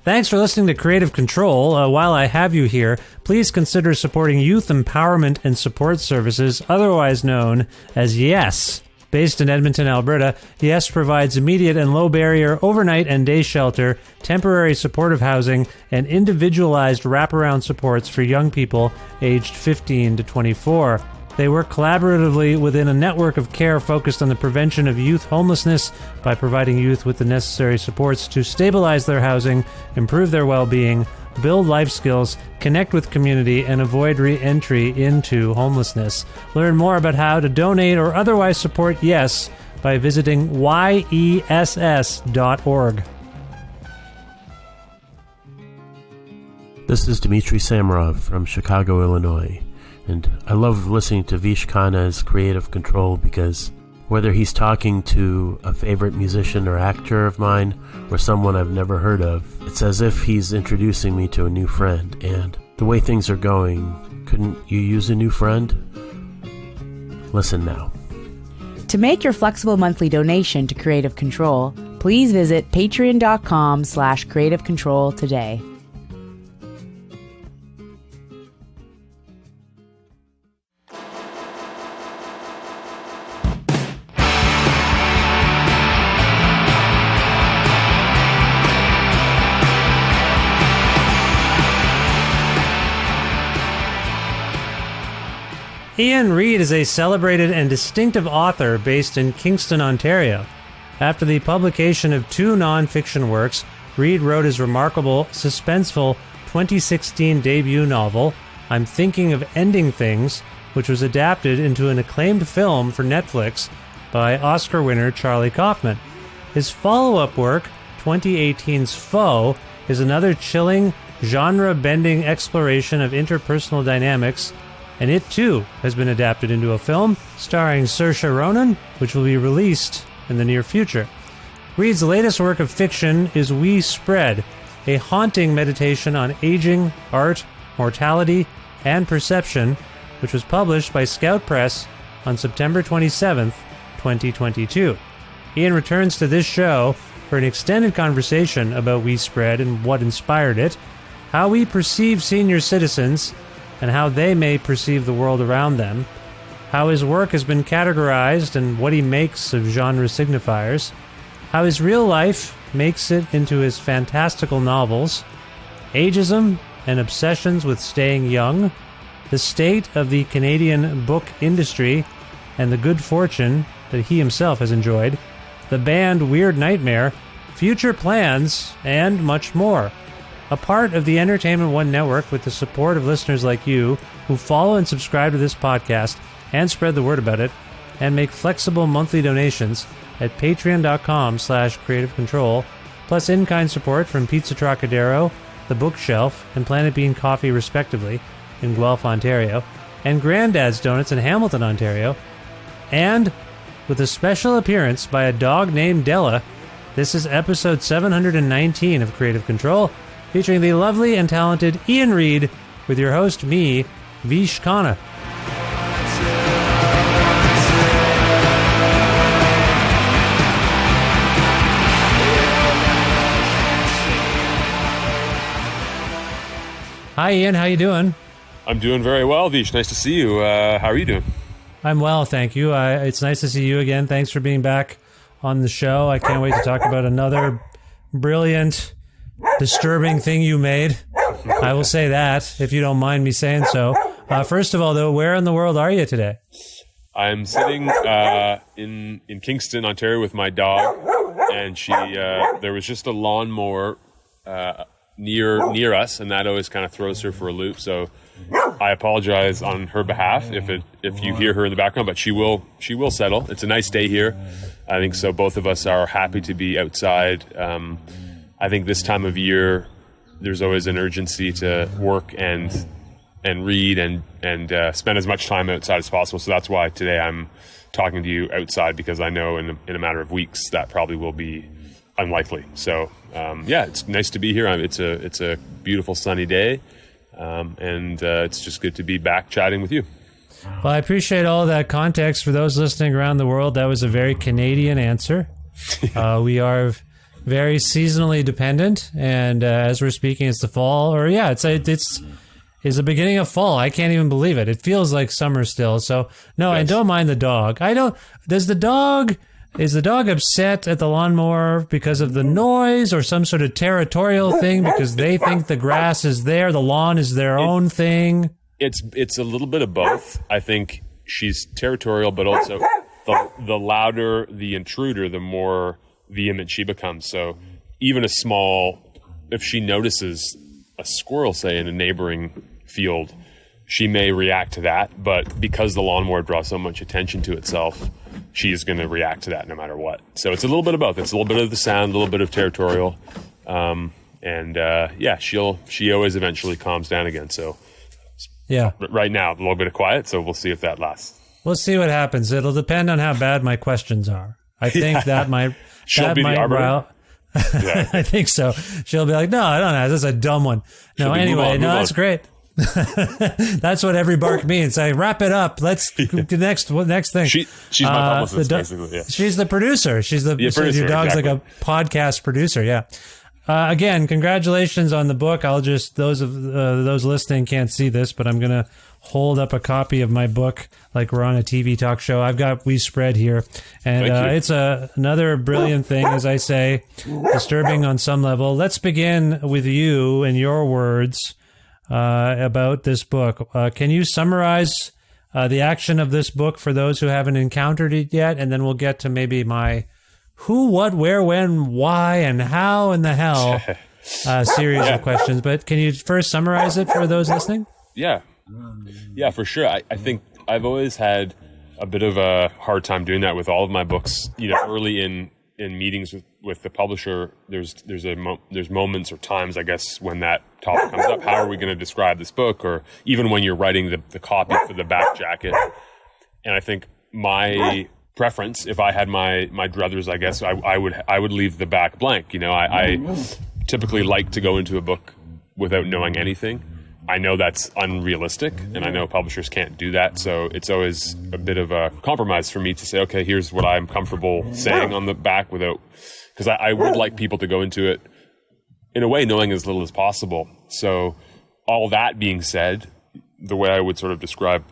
Thanks for listening to Creative Control. While I have you here, please consider supporting Youth Empowerment and Support Services, otherwise known as YES. Based in Edmonton, Alberta, YES provides immediate and low-barrier overnight and day shelter, temporary supportive housing, and individualized wraparound supports for young people aged 15 to 24. They work collaboratively within a network of care focused on the prevention of youth homelessness by providing youth with the necessary supports to stabilize their housing, improve their well-being, build life skills, connect with community, and avoid re-entry into homelessness. Learn more about how to donate or otherwise support YES by visiting yess.org. This is Dmitry Samarov from Chicago, Illinois. And I love listening to Vish Khanna's Creative Control because whether he's talking to a favorite musician or actor of mine or someone I've never heard of, it's as if he's introducing me to a new friend. And the way things are going, couldn't you use a new friend? Listen now. To make your flexible monthly donation to Creative Control, please visit patreon.com/creativecontrol today. Iain Reid is a celebrated and distinctive author based in Kingston, Ontario. After the publication of 2 non-fiction works, Reid wrote his remarkable, suspenseful 2016 debut novel, I'm Thinking of Ending Things, which was adapted into an acclaimed film for Netflix by Oscar winner Charlie Kaufman. His follow-up work, 2018's Foe, is another chilling, genre-bending exploration of interpersonal dynamics, and it too has been adapted into a film starring Saoirse Ronan, which will be released in the near future. Reid's latest work of fiction is We Spread, a haunting meditation on aging, art, mortality, and perception, which was published by Scout Press on September 27th, 2022. Iain returns to this show for an extended conversation about We Spread and what inspired it, how we perceive senior citizens, and how they may perceive the world around them, how his work has been categorized and what he makes of genre signifiers, how his real life makes it into his fantastical novels, ageism and obsessions with staying young, the state of the Canadian book industry and the good fortune that he himself has enjoyed, the band Weird Nightmare, future plans, and much more. A part of the Entertainment One network with the support of listeners like you who follow and subscribe to this podcast and spread the word about it and make flexible monthly donations at patreon.com/creativecontrol, plus in-kind support from Pizza Trocadero, The Bookshelf, and Planet Bean Coffee respectively in Guelph, Ontario, and Granddad's Donuts in Hamilton, Ontario, and with a special appearance by a dog named Della, this is episode 719 of Creative Control, featuring the lovely and talented Iain Reid, with your host, me, Vish Khanna. Hi, Iain. How you doing? I'm doing very well, Vish. Nice to see you. How are you doing? I'm well, thank you. It's nice to see you again. Thanks for being back on the show. I can't wait to talk about another brilliant, disturbing thing you made. I will say that, if you don't mind me saying so. First of all, though, where in the world are you today? I'm sitting in Kingston, Ontario, with my dog, and there was just a lawnmower near us, and that always kind of throws her for a loop. So I apologize on her behalf if you hear her in the background, but she will settle. It's a nice day here, I think. So both of us are happy to be outside. I think this time of year, there's always an urgency to work and read and spend as much time outside as possible. So that's why today I'm talking to you outside, because I know in a matter of weeks that probably will be unlikely. So it's nice to be here. It's a beautiful sunny day, and it's just good to be back chatting with you. Well, I appreciate all of that context. For those listening around the world, that was a very Canadian answer. We are very seasonally dependent. And as we're speaking, it's the fall, or it's the beginning of fall. I can't even believe it. It feels like summer still. So no, yes. And don't mind the dog. Is the dog upset at the lawnmower because of the noise or some sort of territorial thing because they think the grass is there, the lawn is their own thing? It's a little bit of both. I think she's territorial, but also the louder the intruder, the more vehement she becomes. So even if she notices a squirrel, say, in a neighboring field, she may react to that. But because the lawnmower draws so much attention to itself, she is going to react to that no matter what. So it's a little bit of both. It's a little bit of the sound, a little bit of territorial. She always eventually calms down again. So yeah, right now, a little bit of quiet. So we'll see if that lasts. We'll see what happens. It'll depend on how bad my questions are. I think that might... She'll be the arbiter. Yeah. I think so. She'll be like, no, I don't know. This is a dumb one. No, anyway, that's great. That's what every bark means. I wrap it up. Let's next thing. She's my publicist, basically. Yeah. She's the producer. She's the producer, your dog's exactly. Like a podcast producer. Yeah. Again, congratulations on the book. I'll just those listening can't see this, but I'm gonna hold up a copy of my book like we're on a TV talk show. I've got We Spread here, and it's another brilliant thing, as I say, disturbing on some level. Let's begin with you and your words about this book. Can you summarize the action of this book for those who haven't encountered it yet, and then we'll get to maybe my who, what, where, when, why, and how in the hell series of questions. But can you first summarize it for those listening? Yeah, for sure. I think I've always had a bit of a hard time doing that with all of my books. Early in meetings with the publisher, there's moments or times, I guess, when that topic comes up. How are we going to describe this book? Or even when you're writing the copy for the back jacket. And I think my preference, if I had my druthers, I guess I would leave the back blank. I typically like to go into a book without knowing anything. I know that's unrealistic, and I know publishers can't do that. So it's always a bit of a compromise for me to say, okay, here's what I'm comfortable saying on the back because I would like people to go into it in a way knowing as little as possible. So all that being said, the way I would sort of describe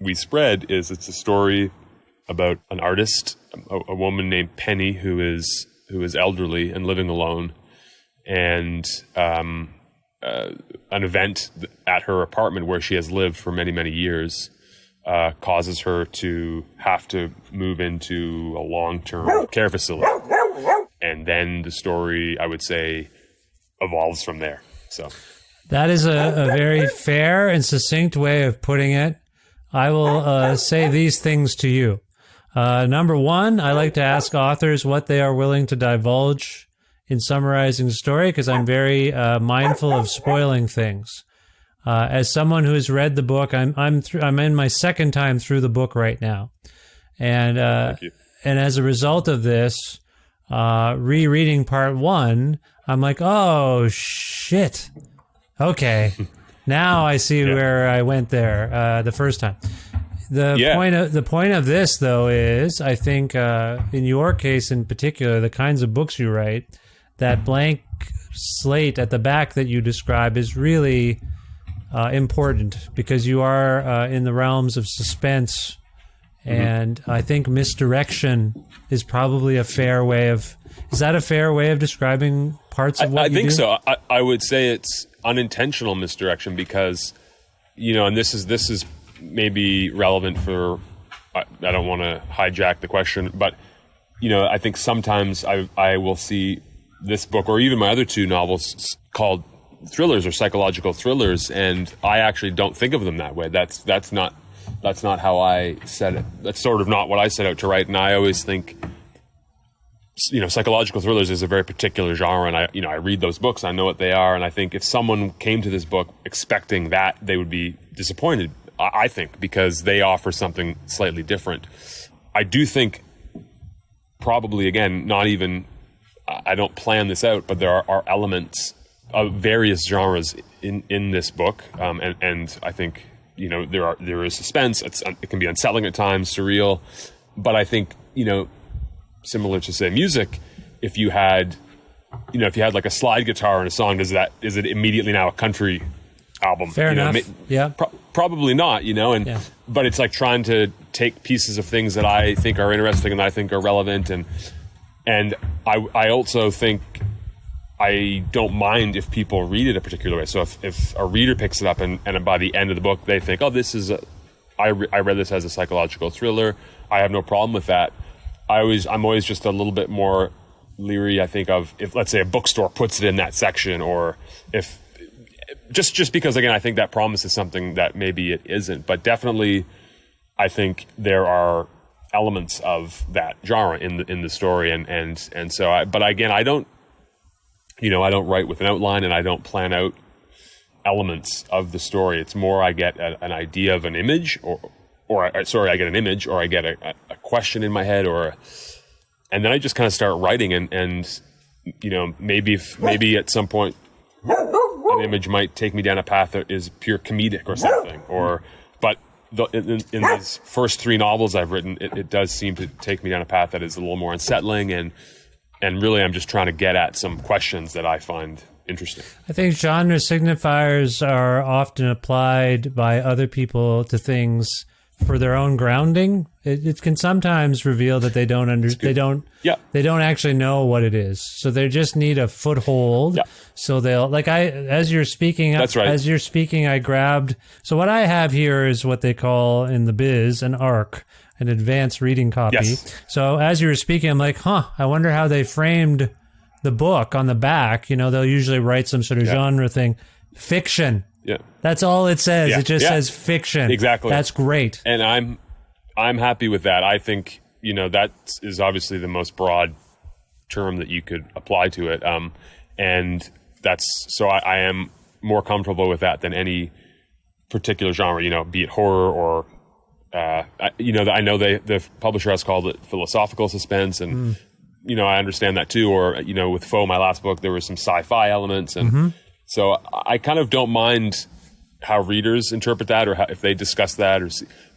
We Spread is it's a story about an artist, a woman named Penny who is elderly and living alone, and an event at her apartment where she has lived for many, many years causes her to have to move into a long-term care facility. And then the story, I would say, evolves from there. So that is a very fair and succinct way of putting it. I will say these things to you. Number one, I like to ask authors what they are willing to divulge in summarizing the story, because I'm very mindful of spoiling things. As someone who has read the book, I'm in my second time through the book right now, and as a result of this, rereading part one, I'm like, oh shit, okay, now I see where I went there the first time. The point of this, though, is I think in your case in particular, the kinds of books you write, that blank slate at the back that you describe is really important, because you are in the realms of suspense, and I think misdirection is probably a fair way of... Is that a fair way of describing parts of what you do? I think so. I would say it's unintentional misdirection because, and this is maybe relevant for, I don't want to hijack the question, but, I think sometimes I will see this book or even my other two novels called thrillers or psychological thrillers, and I actually don't think of them that way. That's not how I set it. That's sort of not what I set out to write, and I always think, psychological thrillers is a very particular genre, and I read those books, I know what they are, and I think if someone came to this book expecting that, they would be disappointed, I think, because they offer something slightly different. I do think probably, again, I don't plan this out, but there are elements of various genres in this book, and I think, there is suspense. It can be unsettling at times, surreal, but I think, similar to, say, music, if you had if you had like a slide guitar in a song, is it immediately now a country album? Fair enough. Yeah. Probably not, but it's like trying to take pieces of things that I think are interesting and that I think are relevant. And I also think I don't mind if people read it a particular way. So if a reader picks it up and by the end of the book, they think, oh, I read this as a psychological thriller, I have no problem with that. I'm always just a little bit more leery, I think, of if, let's say, a bookstore puts it in that section, or if just because, again, I think that promises something that maybe it isn't. But definitely, I think there are elements of that genre in the story, and so. But again, I don't write with an outline, and I don't plan out elements of the story. It's more I get an idea of an image, I get an image, or I get a question in my head, and then I just kind of start writing, and maybe at some point an image might take me down a path that is pure comedic or something, but in these first 3 novels I've written, it does seem to take me down a path that is a little more unsettling, and really I'm just trying to get at some questions that I find interesting. I think genre signifiers are often applied by other people to things for their own grounding. It can sometimes reveal that they don't actually know what it is. So they just need a foothold. Yeah. So they'll as you're speaking. That's right. As you're speaking, I grabbed. So what I have here is what they call in the biz an ARC, an advanced reading copy. Yes. So as you were speaking, I'm like, I wonder how they framed the book on the back. They'll usually write some sort of genre thing. Fiction. Yeah. That's all it says. Yeah. It just says fiction. Exactly. That's great. And I'm happy with that. I think, that is obviously the most broad term that you could apply to it. And so I am more comfortable with that than any particular genre, be it horror or, I know the publisher has called it philosophical suspense, and, I understand that too. Or, with Foe, my last book, there were some sci-fi elements, and so I kind of don't mind how readers interpret that, or if they discuss that,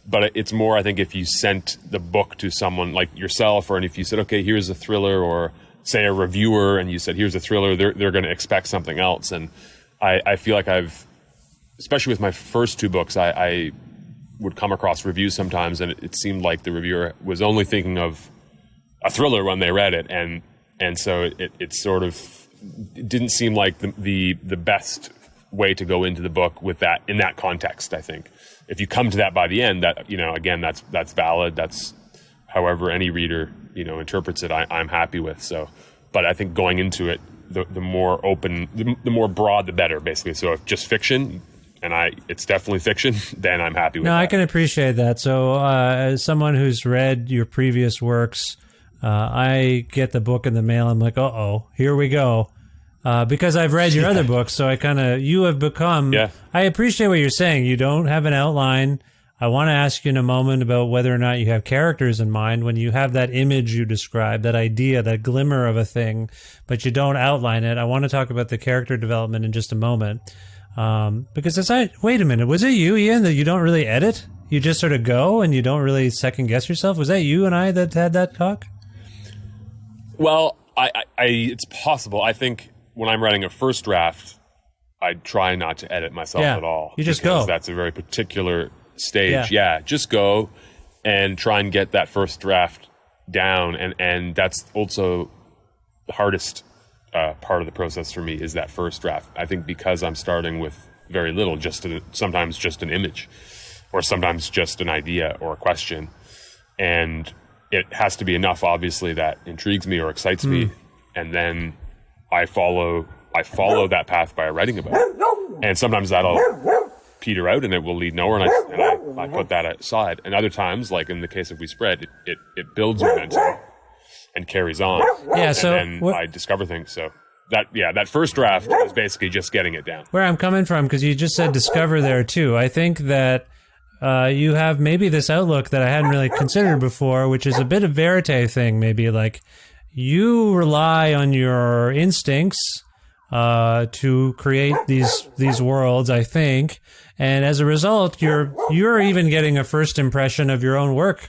but it's more, I think, if you sent the book to someone like yourself, or if you said, okay, here's a thriller, or say a reviewer, and you said, here's a thriller, they're going to expect something else. And I feel like especially with my first 2 books, I would come across reviews sometimes, and it seemed like the reviewer was only thinking of a thriller when they read it. And so it sort of, it didn't seem like the best way to go into the book with that in that context. I think if you come to that by the end, that again, that's valid. That's however any reader interprets it. I'm happy with. So, but I think going into it, the more open, the more broad, the better. Basically, so if just fiction, and it's definitely fiction, then I'm happy with that. No, I can appreciate that. So, as someone who's read your previous works, I get the book in the mail. I'm like, here we go. Because I've read your other books, so you have become, I appreciate what you're saying. You don't have an outline. I want to ask you in a moment about whether or not you have characters in mind when you have that image you describe, that idea, that glimmer of a thing, but you don't outline it. I want to talk about the character development in just a moment. Because wait a minute, was it you, Iain, that you don't really edit? You just sort of go and you don't really second guess yourself? Was that you and I that had that talk? Well, it's possible. I think when I'm writing a first draft, I try not to edit myself at all. You just go. That's a very particular stage. Yeah, just go and try and get that first draft down. And that's also the hardest part of the process for me, is that first draft. I think because I'm starting with very little, sometimes just an image, or sometimes just an idea or a question. And it has to be enough, obviously, that intrigues me or excites me. And then I follow that path by writing about it. And sometimes that'll peter out and it will lead nowhere, and I put that aside. And other times, like in the case of We Spread, it builds momentum and carries on. Yeah, so and then I discover things. So that first draft is basically just getting it down. Where I'm coming from, because you just said discover there too. I think that you have maybe this outlook that I hadn't really considered before, which is a bit of verite thing, maybe like you rely on your instincts to create these worlds, I think, and as a result, you're even getting a first impression of your own work,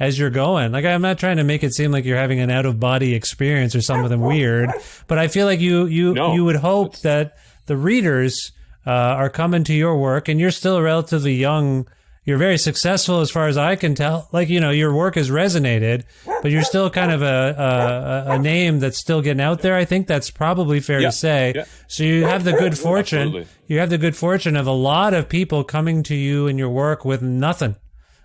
as you're going. Like, I'm not trying to make it seem like you're having an out of body experience or something weird, but I feel like you would hope that the readers are coming to your work, and you're still a relatively young. You're very successful as far as I can tell. Like, your work has resonated, but you're still kind of a name that's still getting out there. I think that's probably fair to say. Yeah. So you have the good fortune. Absolutely. You have the good fortune of a lot of people coming to you and your work with nothing,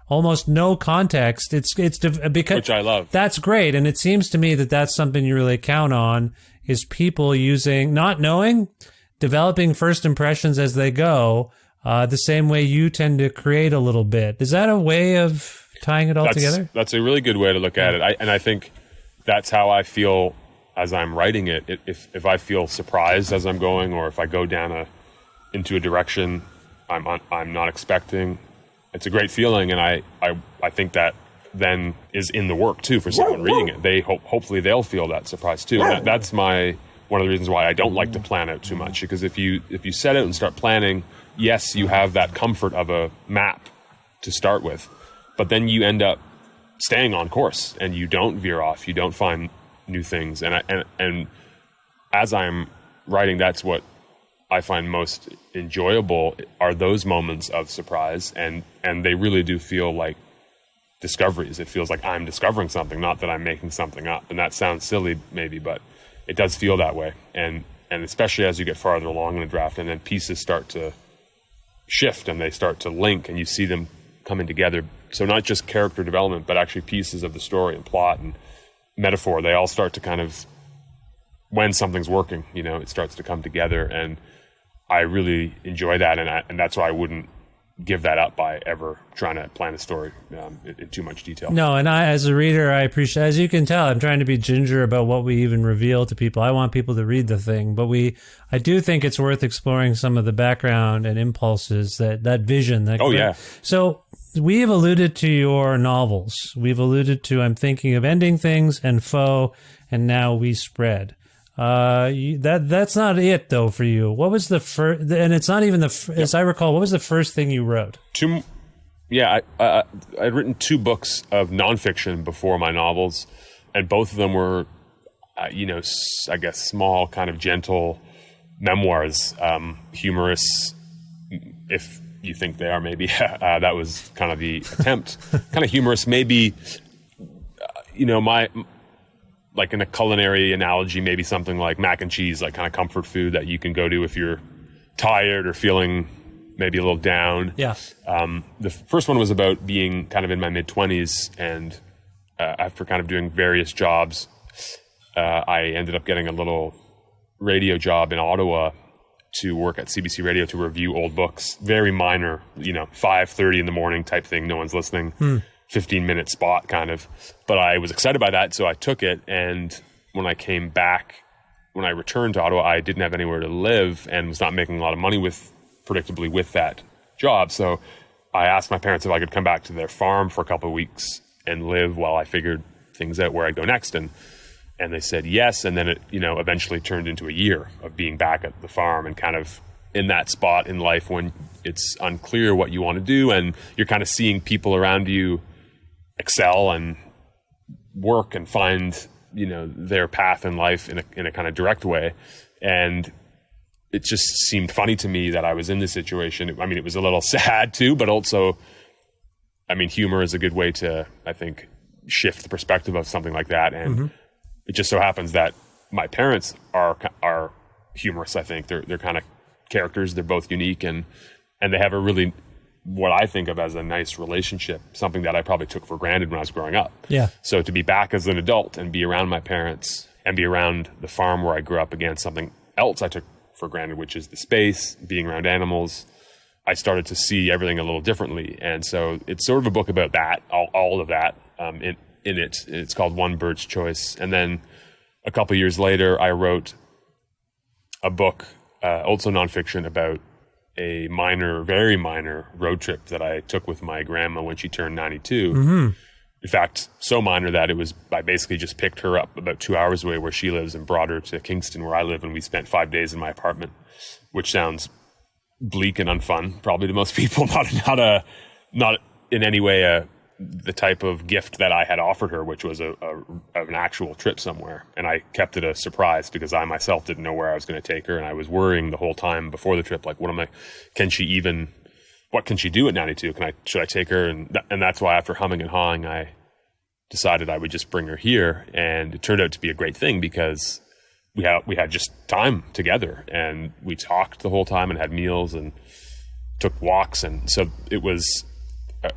almost no context. It's because, which I love. That's great, and it seems to me that that's something you really count on, is people using, not knowing, developing first impressions as they go. The same way you tend to create a little bit. Is that a way of tying it all together? That's a really good way to look at it. I think that's how I feel as I'm writing it. If I feel surprised as I'm going, or if I go down into a direction I'm not expecting, it's a great feeling, and I think that then is in the work too for someone reading it. They hopefully they'll feel that surprise too. And that's one of the reasons why I don't like to plan out too much, because if you set out and start planning, yes, you have that comfort of a map to start with, but then you end up staying on course and you don't veer off, you don't find new things. And as I'm writing, that's what I find most enjoyable, are those moments of surprise, and they really do feel like discoveries. It feels like I'm discovering something, not that I'm making something up. And that sounds silly maybe, but it does feel that way. And especially as you get farther along in the draft, and then pieces start to shift and they start to link, and you see them coming together. So not just character development, but actually pieces of the story and plot and metaphor, they all start to kind of, when something's working, it starts to come together. And I really enjoy that. And that's why I wouldn't give that up by ever trying to plan a story in too much detail. No, and I, as a reader, I appreciate, as you can tell, I'm trying to be ginger about what we even reveal to people. I want people to read the thing, but I do think it's worth exploring some of the background and impulses, that vision. Yeah. So we have alluded to your novels. We've alluded to, I'm thinking of Ending Things and Foe, and now We Spread. That's not it though for you. What was the first? And it's not even as I recall. What was the first thing you wrote? I'd written 2 books of nonfiction before my novels, and both of them were, I guess, small, kind of gentle memoirs, humorous, if you think they are. Maybe that was kind of the attempt. Kind of humorous, maybe. Like in a culinary analogy, maybe something like mac and cheese, like kind of comfort food that you can go to if you're tired or feeling maybe a little down. Yeah. The first one was about being kind of in my mid-20s, and after kind of doing various jobs, I ended up getting a little radio job in Ottawa to work at CBC Radio to review old books. Very minor, 5:30 in the morning type thing. No one's listening. 15-minute spot kind of, but I was excited by that, so I took it. And when I returned to Ottawa, I didn't have anywhere to live and was not making a lot of money predictably with that job. So I asked my parents if I could come back to their farm for a couple of weeks and live while I figured things out where I'd go next. And they said yes. And then it, eventually turned into a year of being back at the farm and kind of in that spot in life when it's unclear what you want to do, and you're kind of seeing people around you excel and work and find, their path in life in a kind of direct way. And it just seemed funny to me that I was in this situation. I mean, it was a little sad too, but also, humor is a good way to, I think, shift the perspective of something like that. And it just so happens that my parents are humorous. I think they're kind of characters. They're both unique, and they have a really, what I think of as a nice relationship, something that I probably took for granted when I was growing up. Yeah. So to be back as an adult and be around my parents and be around the farm where I grew up again, something else I took for granted, which is the space, being around animals, I started to see everything a little differently. And so it's sort of a book about that, all of that in it. It's called One Bird's Choice. And then a couple of years later, I wrote a book, also nonfiction, about a very minor road trip that I took with my grandma when she turned 92. In fact, so minor that I basically just picked her up about 2 hours away where she lives and brought her to Kingston where I live, and we spent 5 days in my apartment, which sounds bleak and unfun, probably to most people, not in any way the type of gift that I had offered her, which was an actual trip somewhere. And I kept it a surprise because I myself didn't know where I was going to take her. And I was worrying the whole time before the trip, like, what can she do at 92? Should I take her? And that's why after humming and hawing, I decided I would just bring her here. And it turned out to be a great thing because we had just time together, and we talked the whole time and had meals and took walks. And so it was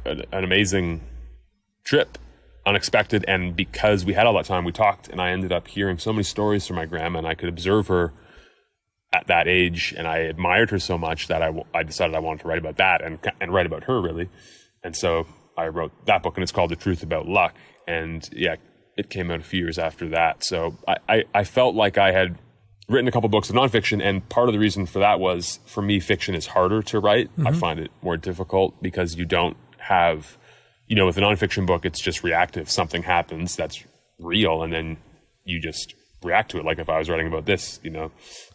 an amazing trip, unexpected. And because we had all that time, we talked, and I ended up hearing so many stories from my grandma, and I could observe her at that age, and I admired her so much that I decided I wanted to write about that and write about her, really. And so I wrote that book, and it's called The Truth About Luck. And yeah, it came out a few years after that. So I felt like I had written a couple books of nonfiction, and part of the reason for that was, for me, fiction is harder to write. I find it more difficult because you don't have, with a nonfiction book, it's just reactive. Something happens that's real, and then you just react to it. Like if I was writing about this, the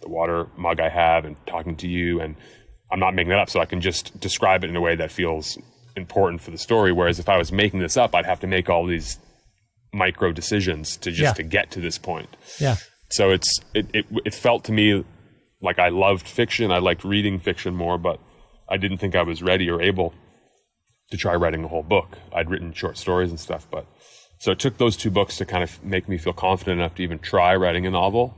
water mug I have and talking to you, and I'm not making that up, so I can just describe it in a way that feels important for the story. Whereas if I was making this up, I'd have to make all these micro decisions to get to this point. Yeah. So it felt to me like I loved fiction. I liked reading fiction more, but I didn't think I was ready or able to try writing a whole book. I'd written short stories and stuff, but so it took those two books to kind of make me feel confident enough to even try writing a novel.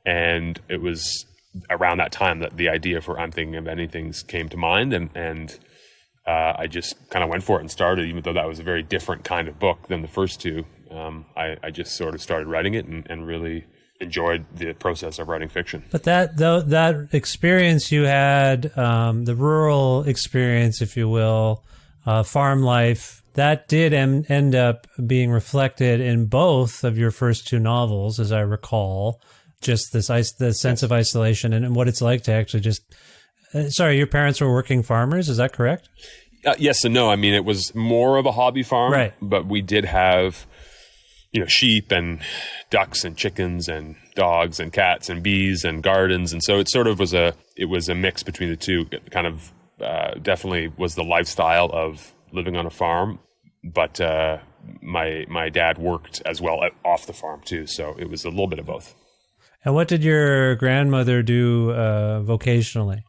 And it was around that time that the idea for I'm Thinking of Ending Things came to mind, and I just kind of went for it and started, even though that was a very different kind of book than the first two. I just sort of started writing it and really enjoyed the process of writing fiction. But that experience you had, the rural experience, if you will, farm life, that did end up being reflected in both of your first two novels, as I recall. Just the sense of isolation and what it's like to actually just. Sorry, your parents were working farmers. Is that correct? Yes and no. I mean, it was more of a hobby farm, right? But we did have, sheep and ducks and chickens and dogs and cats and bees and gardens, and so it sort of was a mix between the two. It kind of definitely was the lifestyle of living on a farm, but my dad worked as well off the farm too, so it was a little bit of both. And what did your grandmother do vocationally?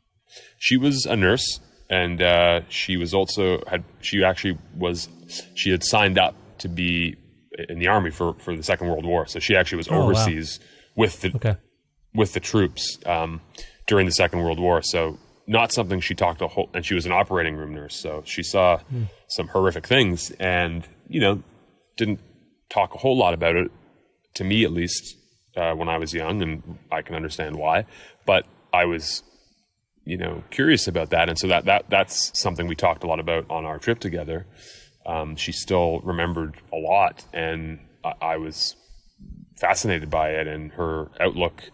She was a nurse, and she had signed up to be in the army for the Second World War. So she actually was overseas with the troops during the Second World War. So not something she talked and she was an operating room nurse. So she saw some horrific things, and didn't talk a whole lot about it, to me at least, when I was young, and I can understand why. But I was curious about that, and so that's something we talked a lot about on our trip together. She still remembered a lot, and I was fascinated by it and her outlook,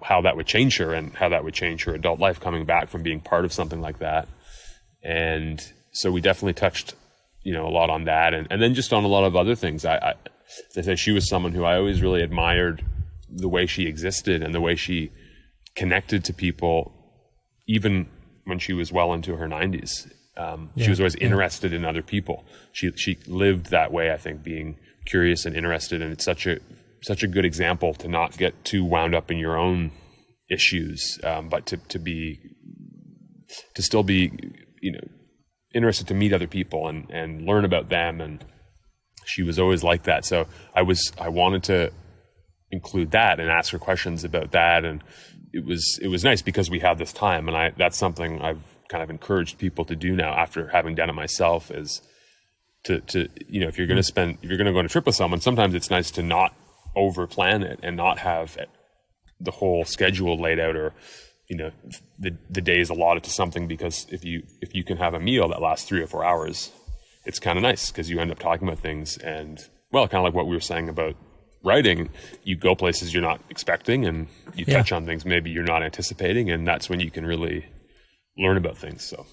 how that would change her and how that would change her adult life coming back from being part of something like that. And so we definitely touched, a lot on that, and then just on a lot of other things. As I say, she was someone who I always really admired, the way she existed and the way she connected to people, even when she was well into her 90s. She was always interested in other people. She lived that way, I think, being curious and interested, and it's such a good example to not get too wound up in your own issues, but to still be interested to meet other people and learn about them. And she was always like that. So I wanted to include that and ask her questions about that, and it was nice because we had this time, and that's something I've kind of encouraged people to do now after having done it myself, is to if you're going to go on a trip with someone, sometimes it's nice to not over plan it and not have the whole schedule laid out, or the days allotted to something, because if you can have a meal that lasts 3 or 4 hours, it's kind of nice because you end up talking about things, and kind of like what we were saying about writing, you go places you're not expecting, and you touch on things maybe you're not anticipating, and that's when you can really learn about things. So,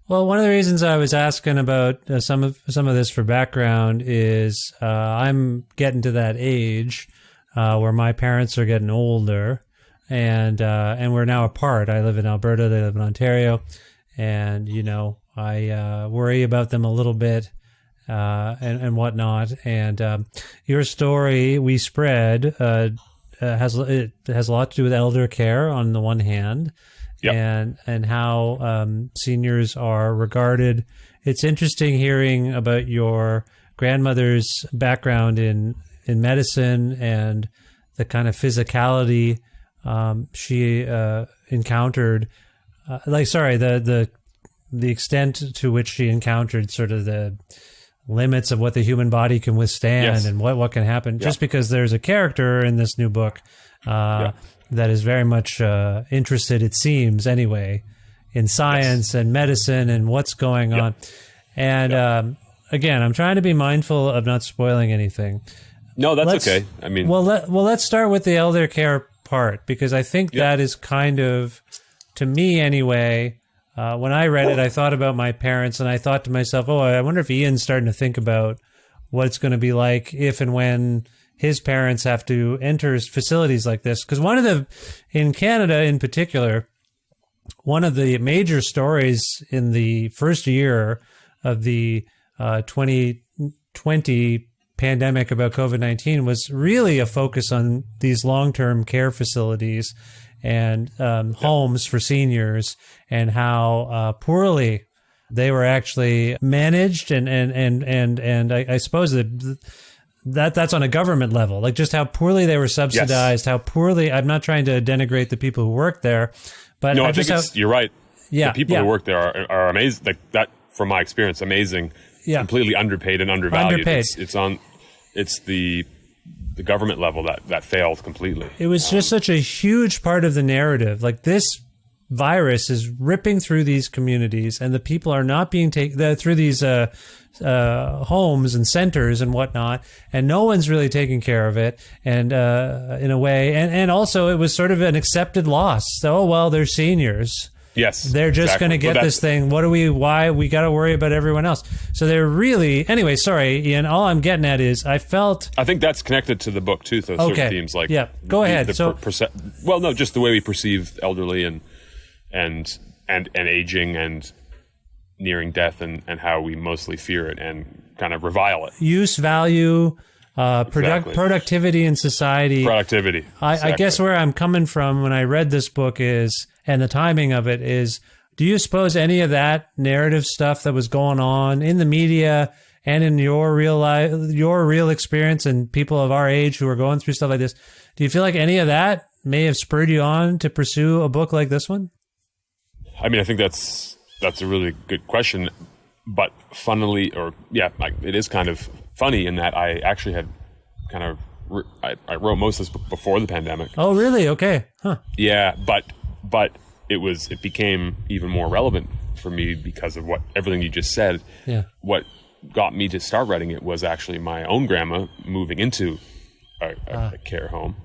well, one of the reasons I was asking about some of this for background is I'm getting to that age where my parents are getting older, and we're now apart. I live in Alberta, they live in Ontario, and I worry about them a little bit, and whatnot. And your story, We Spread, has a lot to do with elder care on the one hand, Yep. and how seniors are regarded. It's interesting hearing about your grandmother's background in medicine and the kind of physicality she encountered. The extent to which she encountered sort of the limits of what the human body can withstand. Yes. And what can happen. Just because there's a character in this new book that is very much interested, it seems anyway, in science and medicine and what's going on. And again, I'm trying to be mindful of not spoiling anything. No, that's okay. I mean, let's start with the elder care part, because I think that is kind of, to me anyway, when I read it, I thought about my parents, and I thought to myself, oh, I wonder if Iain's starting to think about what it's going to be like if and when his parents have to enter facilities like this. Because in Canada in particular, one of the major stories in the first year of the 2020 pandemic about COVID-19 was really a focus on these long-term care facilities and homes for seniors, and how poorly they were actually managed, and I suppose that's on a government level, like just how poorly they were subsidized, how poorly. I'm not trying to denigrate the people who work there, but no, I think you're right. Yeah, the people who work there are amazing. Like that, from my experience, amazing. Yeah, completely underpaid and undervalued. It's the government level that failed completely. It was just such a huge part of the narrative. Like, this virus is ripping through these communities, and the people are not being taken through these homes and centers and whatnot, and no one's really taking care of it. And in a way, and also it was sort of an accepted loss. So, oh well, they're seniors. Yes, they're just going to get this thing. Why we got to worry about everyone else? So they're really, anyway, sorry, Iain, all I'm getting at is I think that's connected to the book too, those certain themes, like, go ahead. Just the way we perceive elderly and aging and nearing death, and how we mostly fear it and kind of revile it. Use value, productivity in society. Productivity. I guess where I'm coming from when I read this book is, and the timing of it is, do you suppose any of that narrative stuff that was going on in the media and in your real life, your real experience, and people of our age who are going through stuff like this, do you feel like any of that may have spurred you on to pursue a book like this one? I mean, I think that's a really good question, but it is kind of funny in that I actually had kind of I wrote most of this book before the pandemic. Oh, really? Okay. Huh. Yeah, but it became even more relevant for me because of everything you just said. Yeah. What got me to start writing it was actually my own grandma moving into a care home,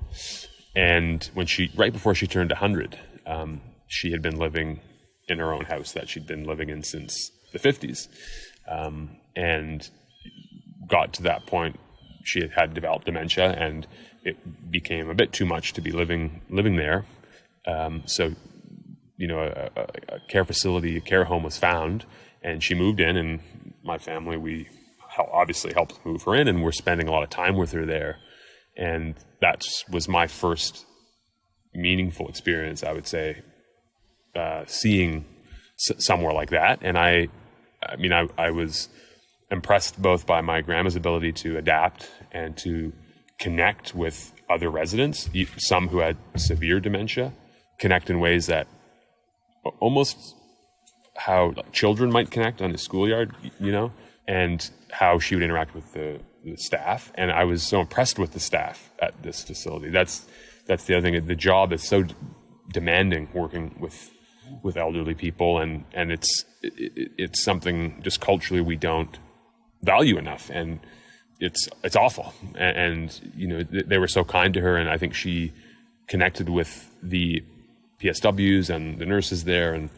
and right before she turned 100, she had been living in her own house that she'd been living in since the 50s, and got to that point. She had developed dementia, and it became a bit too much to be living there. So, a care facility, a care home was found, and she moved in, and my family, we obviously helped move her in, and we're spending a lot of time with her there. And that was my first meaningful experience, I would say, seeing somewhere like that. And I was impressed both by my grandma's ability to adapt and to connect with other residents, some who had severe dementia, connect in ways that almost how children might connect on the schoolyard, and how she would interact with the staff. And I was so impressed with the staff at this facility. That's the other thing. The job is so demanding, working with elderly people, and it's something just culturally we don't value enough, and it's awful. And they were so kind to her, and I think she connected with the PSWs and the nurses there, and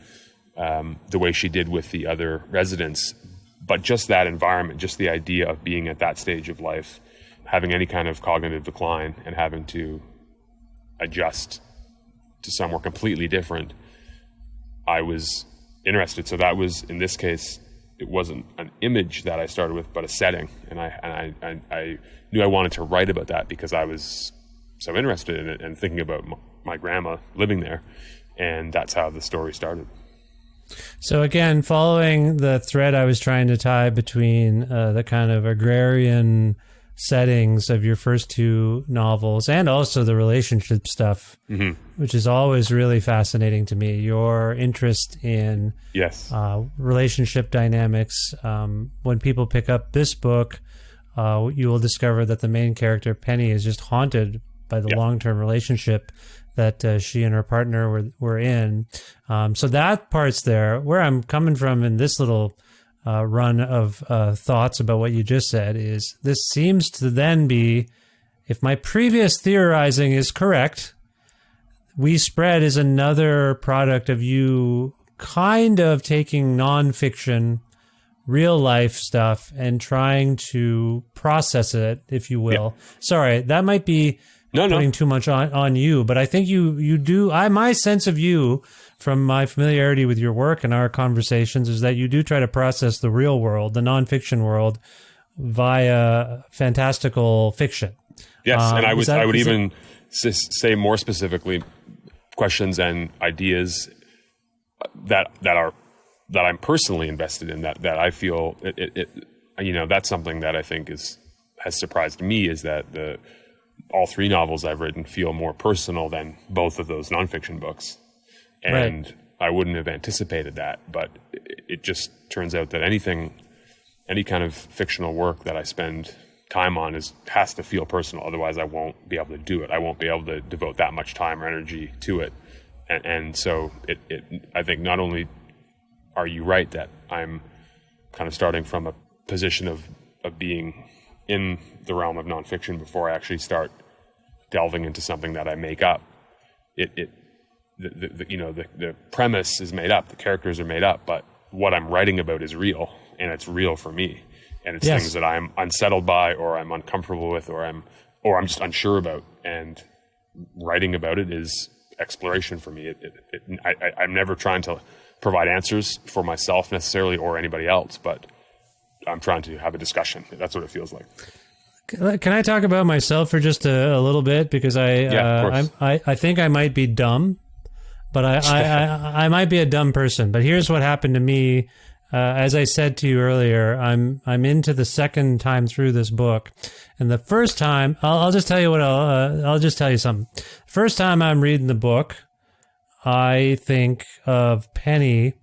the way she did with the other residents. But just that environment, just the idea of being at that stage of life, having any kind of cognitive decline and having to adjust to somewhere completely different, I was interested. So that was, in this case, it wasn't an image that I started with, but a setting. And I knew I wanted to write about that because I was so interested in it and thinking about my grandma living there. And that's how the story started. So again, following the thread I was trying to tie between the kind of agrarian settings of your first two novels and also the relationship stuff, which is always really fascinating to me. Your interest in relationship dynamics. When people pick up this book, you will discover that the main character, Penny, is just haunted by the long-term relationship that she and her partner were in. So that part's there. Where I'm coming from in this little run of thoughts about what you just said is this seems to then be, if my previous theorizing is correct, We Spread is another product of you kind of taking nonfiction, real life stuff and trying to process it, if you will. Sorry, that might be putting too much on you, but I think you do. My sense of you, from my familiarity with your work and our conversations, is that you do try to process the real world, the nonfiction world, via fantastical fiction. Yes, and I would even say more specifically, questions and ideas that I'm personally invested in, that I feel that's something that I think has surprised me, is that all three novels I've written feel more personal than both of those nonfiction books. And I wouldn't have anticipated that, but it just turns out that any kind of fictional work that I spend time on has to feel personal. Otherwise I won't be able to do it. I won't be able to devote that much time or energy to it. And so I think not only are you right that I'm kind of starting from a position of being in the realm of nonfiction before I actually start delving into something that I make up. The premise is made up, the characters are made up, but what I'm writing about is real, and it's real for me, and it's things that I'm unsettled by, or I'm uncomfortable with, or I'm just unsure about, and writing about it is exploration for me. I'm never trying to provide answers for myself necessarily or anybody else, but I'm trying to have a discussion. That's what it feels like. Can I talk about myself for just a little bit? Because I think I might be dumb, but I might be a dumb person. But here's what happened to me. As I said to you earlier, I'm into the second time through this book, and the first time I'll just tell you I'll just tell you something. First time I'm reading the book, I think of Penny,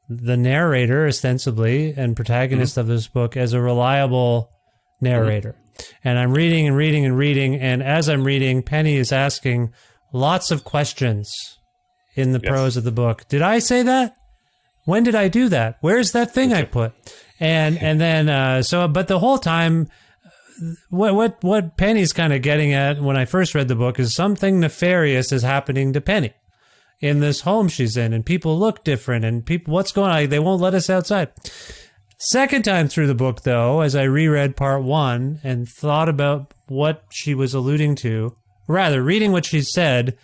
the narrator ostensibly and protagonist of this book, as a reliable narrator. And I'm reading and reading and reading, and as I'm reading, Penny is asking lots of questions in the prose of the book. Did I say that? When did I do that? Where's that thing I put? And then but the whole time, what Penny's kind of getting at when I first read the book is something nefarious is happening to Penny in this home she's in, and people look different, and what's going on? They won't let us outside. Second time through the book, though, as I reread part one and thought about what she was alluding to, rather reading what she said,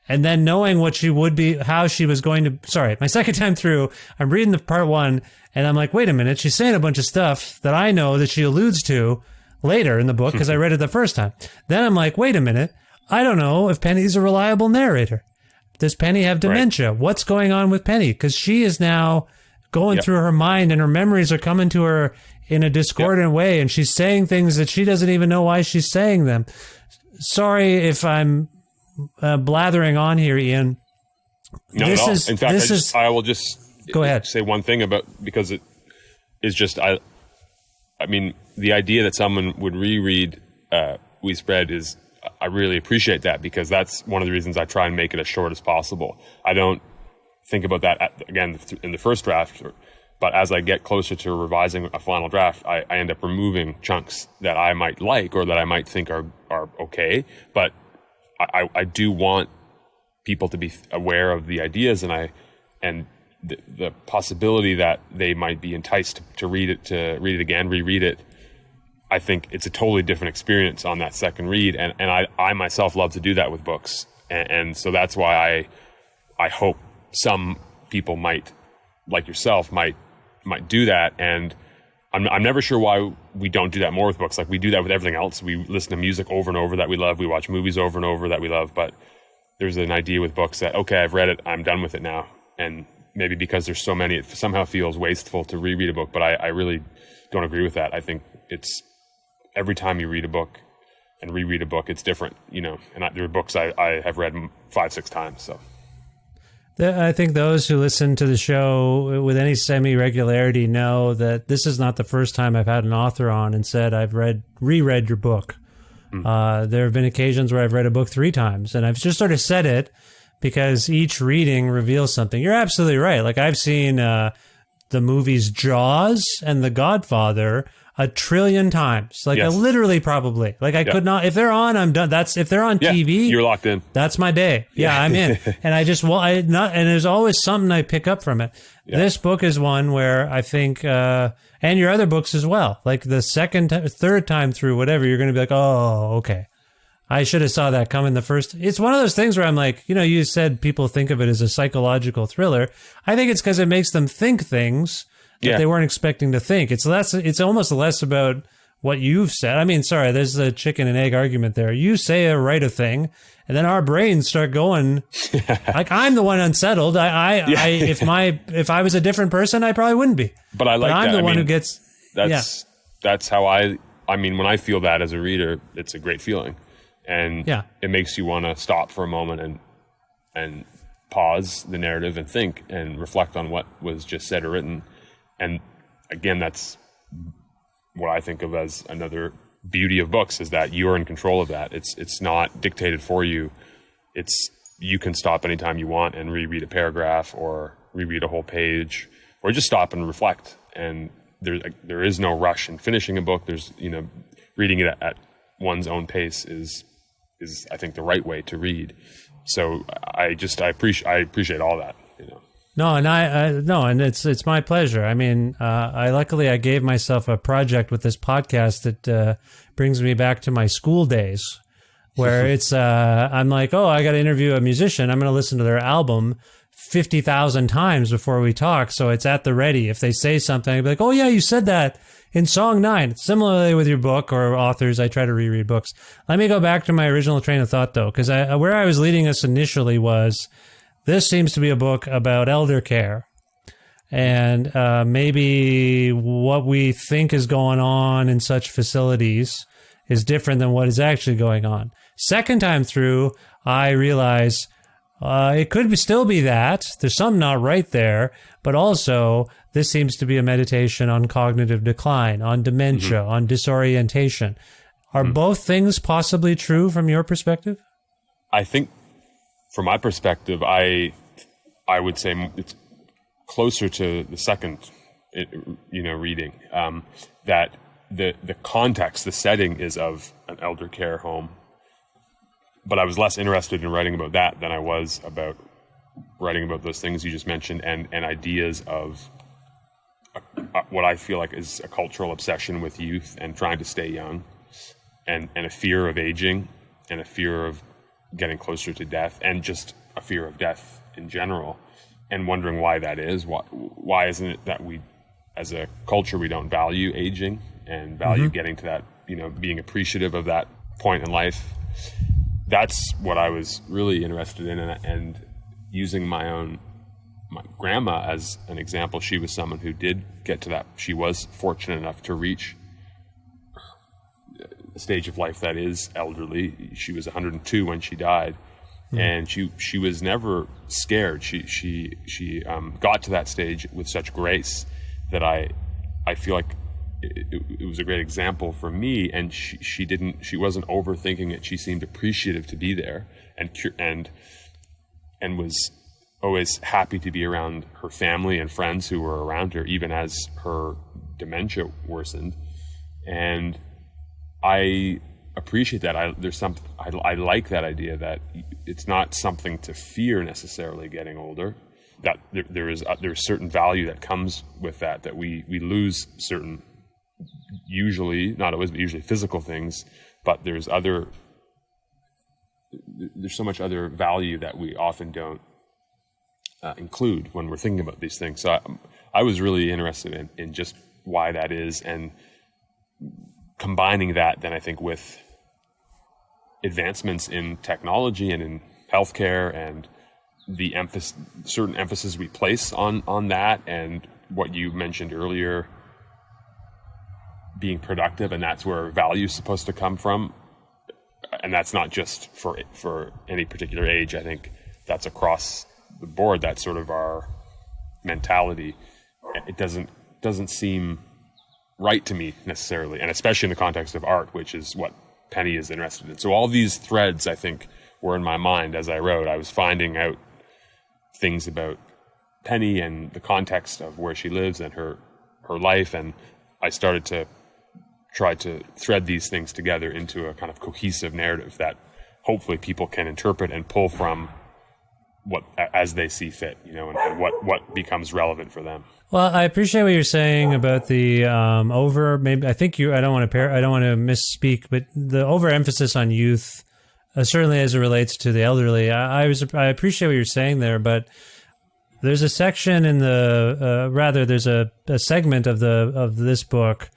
and then knowing what she would be, how she was going to, my second time through, I'm reading the part one, and I'm like, wait a minute, she's saying a bunch of stuff that I know that she alludes to later in the book because I read it the first time. Then I'm like, wait a minute, I don't know if Penny's a reliable narrator. Does Penny have dementia? Right. What's going on with Penny? Because she is now going through her mind, and her memories are coming to her in a discordant way, and she's saying things that she doesn't even know why she's saying them. Sorry if I'm blathering on here, Iain. No, at all. In fact, I will just go ahead. Say one thing because it is just, I mean, the idea that someone would reread We Spread is, I really appreciate that, because that's one of the reasons I try and make it as short as possible. I don't think about that again in the first draft, but as I get closer to revising a final draft, I end up removing chunks that I might like or that I might think are okay. But I do want people to be aware of the ideas, and the possibility that they might be enticed to read it again, reread it. I think it's a totally different experience on that second read, and I myself love to do that with books, and so that's why I hope some people might, like yourself, might do that, and I'm never sure why we don't do that more with books. Like we do that with everything else. We listen to music over and over that we love. We watch movies over and over that we love. But there's an idea with books that, okay, I've read it, I'm done with it now. And maybe because there's so many, it somehow feels wasteful to reread a book. But I really don't agree with that. I think it's every time you read a book and reread a book, it's different, you know. And there are books I have read 5-6 times. So I think those who listen to the show with any semi-regularity know that this is not the first time I've had an author on and said, I've reread your book. There have been occasions where I've read a book 3 times, and I've just sort of said it because each reading reveals something. You're absolutely right. Like I've seen the movies Jaws and The Godfather 1 trillion times. Like Yes. I literally probably, like I could not, if they're on, I'm done. If they're on TV, you're locked in. that's my day. Yeah, I'm in. And and there's always something I pick up from it. Yeah. This book is one where I think, and your other books as well, like the third time through, whatever, you're going to be like, oh, okay. I should have saw that coming the first. It's one of those things where I'm like, you know, you said people think of it as a psychological thriller. I think it's because it makes them think things that they weren't expecting to think. It's almost less about what you've said. I mean, sorry, there's the chicken and egg argument there. You say or write a thing, and then our brains start going. Like I'm the one unsettled. If I was a different person, I probably wouldn't be. But I'm the one who gets. That's how I mean, when I feel that as a reader, it's a great feeling, and it makes you want to stop for a moment and pause the narrative and think and reflect on what was just said or written. And again, that's what I think of as another beauty of books, is that you're in control of that. It's not dictated for you. You can stop anytime you want and reread a paragraph or reread a whole page, or just stop and reflect. And there is no rush in finishing a book. There's, you know, reading it at one's own pace is I think the right way to read. So I appreciate all that, you know. No, and it's my pleasure. I mean, I gave myself a project with this podcast that brings me back to my school days, where it's I'm like, oh, I got to interview a musician. I'm going to listen to their album 50,000 times before we talk, so it's at the ready. If they say something, I'd be like, oh yeah, you said that in song 9. Similarly with your book or authors, I try to reread books. Let me go back to my original train of thought though, because where I was leading us initially was, this seems to be a book about elder care, and maybe what we think is going on in such facilities is different than what is actually going on. Second time through, I realize it could still be that. There's something not right there, but also this seems to be a meditation on cognitive decline, on dementia, on disorientation. Are both things possibly true from your perspective? I think from my perspective, I would say it's closer to the second, reading, that the context, the setting is of an elder care home. But I was less interested in writing about that than I was about writing about those things you just mentioned, and ideas of what I feel like is a cultural obsession with youth and trying to stay young, and a fear of aging, and a fear of getting closer to death, and just a fear of death in general, and wondering why that is. Why isn't it that we, as a culture, we don't value aging and value getting to that, being appreciative of that point in life? That's what I was really interested in, and using my grandma as an example. She was someone who did get to that. She was fortunate enough to reach a stage of life that is elderly. She was 102 when she died, and she was never scared. She got to that stage with such grace that I feel like it was a great example for me. And she wasn't overthinking it. She seemed appreciative to be there, and was always happy to be around her family and friends who were around her, even as her dementia worsened. And I appreciate that. I like that idea that it's not something to fear necessarily getting older. That there's certain value that comes with that we lose certain, usually not always, but usually physical things. But there's so much other value that we often don't include when we're thinking about these things. So I was really interested in just why that is, and combining that then I think with advancements in technology and in healthcare and the certain emphasis we place on that, and what you mentioned earlier, being productive, and that's where value is supposed to come from. And that's not just for any particular age. I think that's across the board. That's sort of our mentality. It doesn't seem right to me necessarily, and especially in the context of art, which is what Penny is interested in. So all these threads, I think, were in my mind as I wrote. I was finding out things about Penny and the context of where she lives and her life, and I started to try to thread these things together into a kind of cohesive narrative that hopefully people can interpret and pull from what as they see fit, and what becomes relevant for them. Well, I appreciate what you're saying about the maybe I think I don't want to misspeak, but the overemphasis on youth, certainly as it relates to the elderly. I appreciate what you're saying there, but there's a section in there's a segment of this book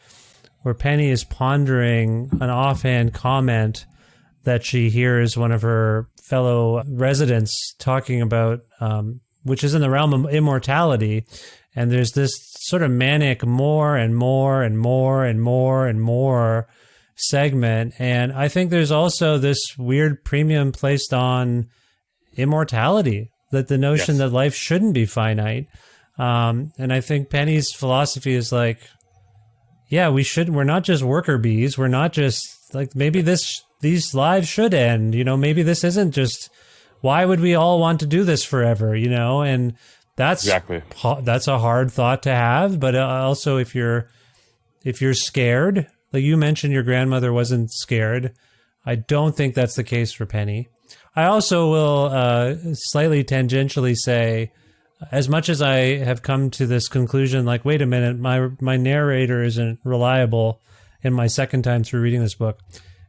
where Penny is pondering an offhand comment that she hears one of her fellow residents talking about, which is in the realm of immortality. And there's this sort of manic more and more and more and more and more segment. And I think there's also this weird premium placed on immortality, that the notion that life shouldn't be finite. And I think Penny's philosophy is like, yeah, we're not just worker bees. We're not just like, maybe these lives should end, maybe this isn't just, why would we all want to do this forever, and that's a hard thought to have. But also if you're scared, like you mentioned, your grandmother wasn't scared. I don't think that's the case for Penny. I also will slightly tangentially say, as much as I have come to this conclusion, like, wait a minute, my narrator isn't reliable in my second time through reading this book,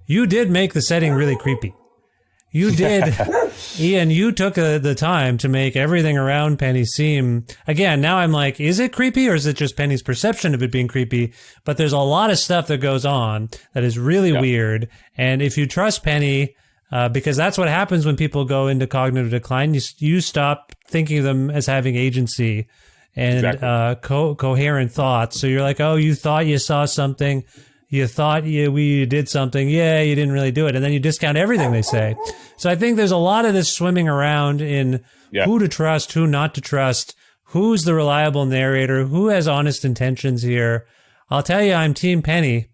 you did make the setting really creepy. You did. Ian, you took the time to make everything around Penny seem, again, now I'm like, is it creepy or is it just Penny's perception of it being creepy? But there's a lot of stuff that goes on that is really weird. And if you trust Penny, because that's what happens when people go into cognitive decline, you stop thinking of them as having agency and coherent thoughts. So you're like, oh, you thought you saw something. You thought we did something. Yeah, you didn't really do it. And then you discount everything they say. So I think there's a lot of this swimming around in who to trust, who not to trust, who's the reliable narrator, who has honest intentions here. I'll tell you, I'm Team Penny,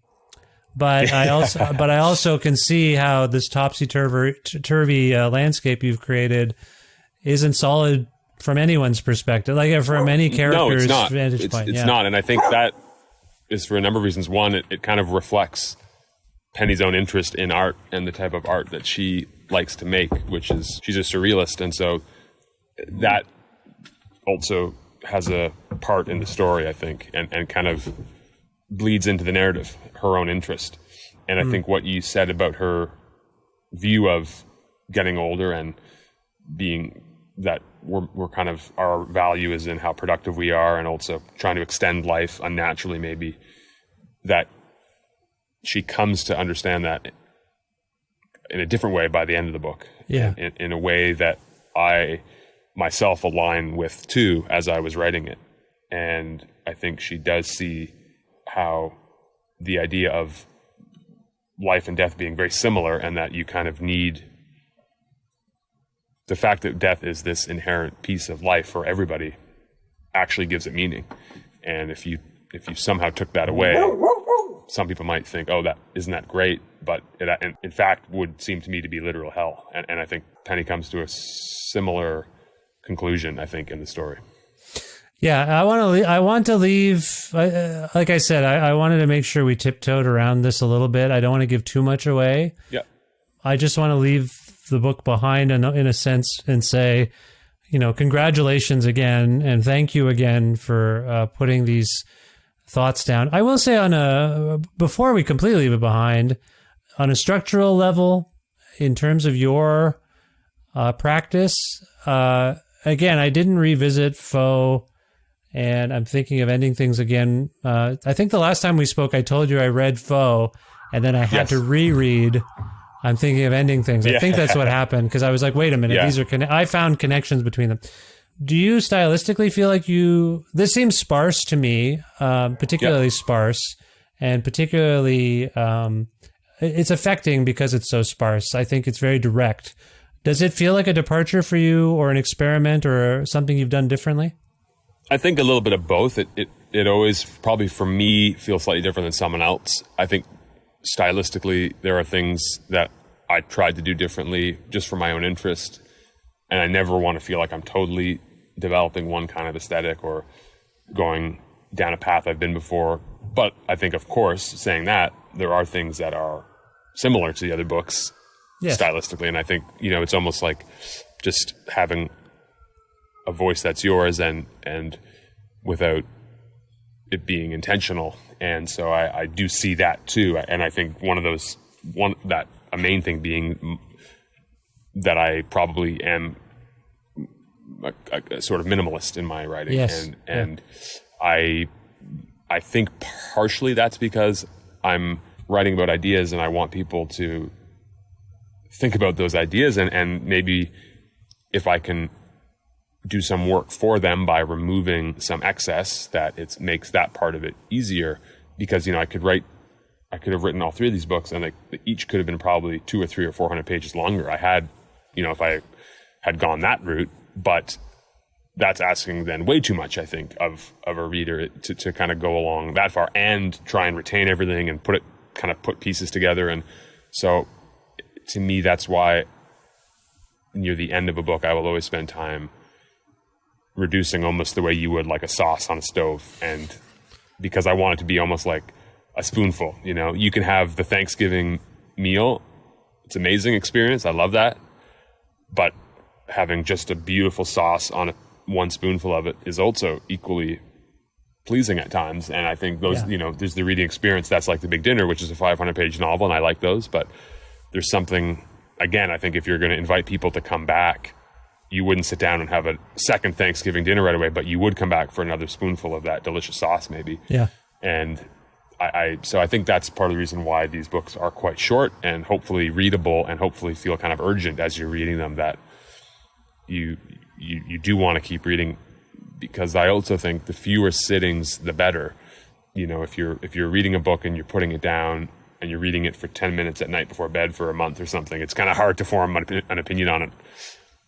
but I also can see how this topsy-turvy landscape you've created isn't solid from anyone's perspective, like from any character's vantage point. It's not, and I think that is for a number of reasons. One, it kind of reflects Penny's own interest in art and the type of art that she likes to make, which is, she's a surrealist, and so that also has a part in the story, I think, and kind of bleeds into the narrative, her own interest. And I think what you said about her view of getting older and being that we're kind of, our value is in how productive we are, and also trying to extend life unnaturally, maybe, that she comes to understand that in a different way by the end of the book. Yeah. In a way that I myself align with too as I was writing it. And I think she does see how the idea of life and death being very similar, and that you kind of need the fact that death is this inherent piece of life for everybody actually gives it meaning. And if you somehow took that away, some people might think, oh, that isn't that great, but it in fact would seem to me to be literal hell. And I think Penny comes to a similar conclusion, I think, in the story. Yeah, I want to leave, like I said, I wanted to make sure we tiptoed around this a little bit. I don't want to give too much away. Yeah. I just want to leave the book behind in a sense and say, congratulations again, and thank you again for putting these thoughts down. I will say before we completely leave it behind, on a structural level, in terms of your practice, again, I didn't revisit Foe and I'm thinking of ending things again. I think the last time we spoke, I told you I read Foe, and then I had to reread. I'm thinking of ending things. I think that's what happened, because I was like, wait a minute, these are I found connections between them. Do you stylistically feel like this seems sparse to me, particularly sparse, and particularly it's affecting because it's so sparse. I think it's very direct. Does it feel like a departure for you, or an experiment, or something you've done differently? I think a little bit of both. It always, probably for me, feels slightly different than someone else. I think stylistically, there are things that I tried to do differently just for my own interest. And I never want to feel like I'm totally developing one kind of aesthetic or going down a path I've been before. But I think, of course, saying that, there are things that are similar to the other books stylistically. And I think, it's almost like just having a voice that's yours and without it being intentional. And so I do see that too. And I think a main thing being that I probably am a sort of minimalist in my writing. And I think partially that's because I'm writing about ideas and I want people to think about those ideas, and maybe if I can do some work for them by removing some excess, that it makes that part of it easier. Because I could have written all three of these books, and each could have been probably 200 or 300 or 400 pages longer. I had, if I had gone that route, but that's asking then way too much, I think, of a reader to kind of go along that far and try and retain everything and put pieces together. And so to me, that's why near the end of a book, I will always spend time reducing almost the way you would like a sauce on a stove. And because I want it to be almost like a spoonful, you can have the Thanksgiving meal. It's an amazing experience. I love that. But having just a beautiful sauce on one spoonful of it is also equally pleasing at times. And I think those, there's the reading experience. That's like The Big Dinner, which is a 500-page novel. And I like those, but there's something, again, I think if you're going to invite people to come back, you wouldn't sit down and have a second Thanksgiving dinner right away, but you would come back for another spoonful of that delicious sauce maybe. Yeah. And so I think that's part of the reason why these books are quite short and hopefully readable, and hopefully feel kind of urgent as you're reading them, that you do want to keep reading, because I also think the fewer sittings, the better. If you're reading a book and you're putting it down and you're reading it for 10 minutes at night before bed for a month or something, it's kind of hard to form an opinion on it.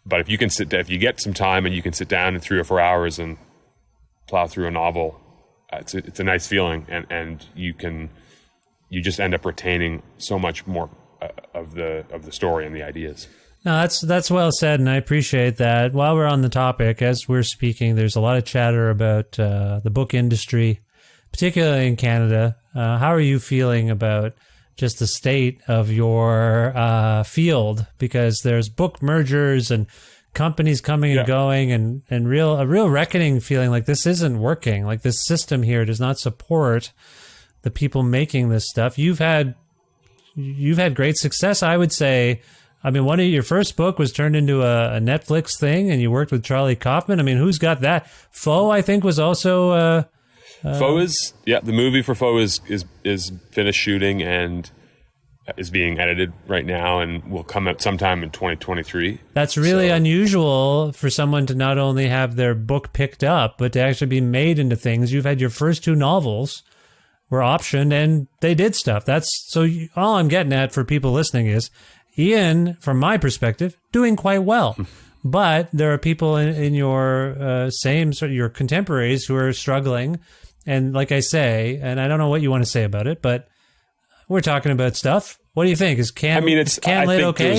But if you get some time and you can sit down in 3 or 4 hours and plow through a novel, it's a nice feeling, and you just end up retaining so much more of the story and the ideas. No, that's well said, and I appreciate that. While we're on the topic, as we're speaking, there's a lot of chatter about the book industry, particularly in Canada. How are you feeling about just the state of your field? Because there's book mergers and companies coming and going, and a real reckoning, feeling like this isn't working. Like, this system here does not support the people making this stuff. You've had great success, I would say. I mean, your first book was turned into a Netflix thing, and you worked with Charlie Kaufman. I mean, who's got that? Foe, I think, was also... Foe is, the movie for Foe is finished shooting and is being edited right now and will come out sometime in 2023. That's really unusual for someone to not only have their book picked up, but to actually be made into things. You've had your first 2 novels were optioned, and they did stuff. All I'm getting at for people listening is, Iain, from my perspective, doing quite well. But there are people in your your contemporaries who are struggling. And like I say, and I don't know what you want to say about it, but we're talking about stuff. What do you think? Is Canlit okay?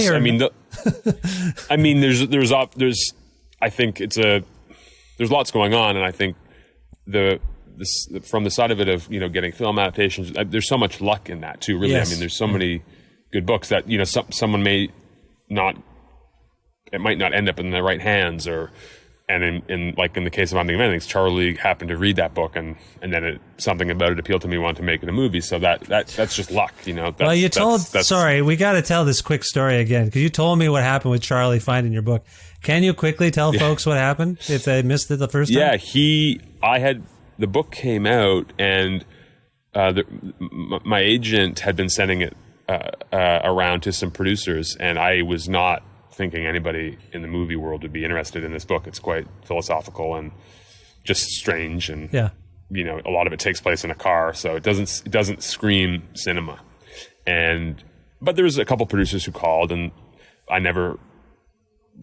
There's lots going on, and I think from the side of it of getting film adaptations, there's so much luck in that too. Really, yes. I mean, there's so many good books that someone may not. It might not end up in the right hands, or in like in the case of I'm Thinking of Ending Things, Charlie happened to read that book, and then something about it appealed to me, wanted to make it a movie. So that's just luck, you know. Well, you told. Sorry, we got to tell this quick story again, because you told me what happened with Charlie finding your book. Can you quickly tell folks what happened if they missed it the first time? Yeah, the book came out, and my agent had been sending it around to some producers, and I was not thinking anybody in the movie world would be interested in this book. It's quite philosophical and just strange, and you know, a lot of it takes place in a car, so it doesn't scream cinema. But there was a couple producers who called, and I never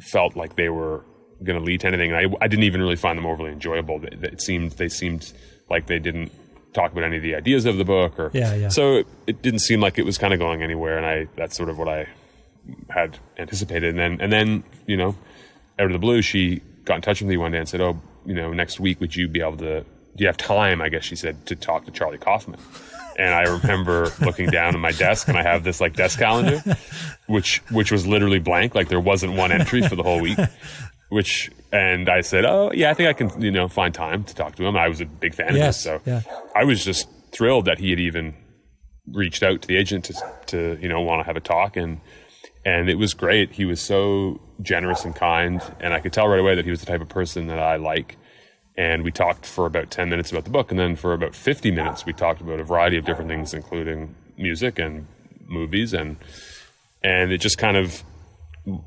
felt like they were going to lead to anything. And I didn't even really find them overly enjoyable. They seemed like they didn't talk about any of the ideas of the book, or so it didn't seem like it was kind of going anywhere. And that's sort of what I had anticipated. And then you know, out of the blue, she got in touch with me one day and said, "Oh, you know, next week would you be able to? Do you have time?" I guess she said, to talk to Charlie Kaufman. And I remember looking down at my desk, and I have this like desk calendar, which was literally blank. Like there wasn't one entry for the whole week. And I said, "Oh yeah, I think I can, you know, find time to talk to him." I was a big fan of this, so I was just thrilled that he had even reached out to the agent to you know, want to have a talk, and it was great. He was so generous and kind, and I could tell right away that he was the type of person that I like. And we talked for about 10 minutes about the book, and then for about 50 minutes we talked about a variety of different things, including music and movies, and it just kind of,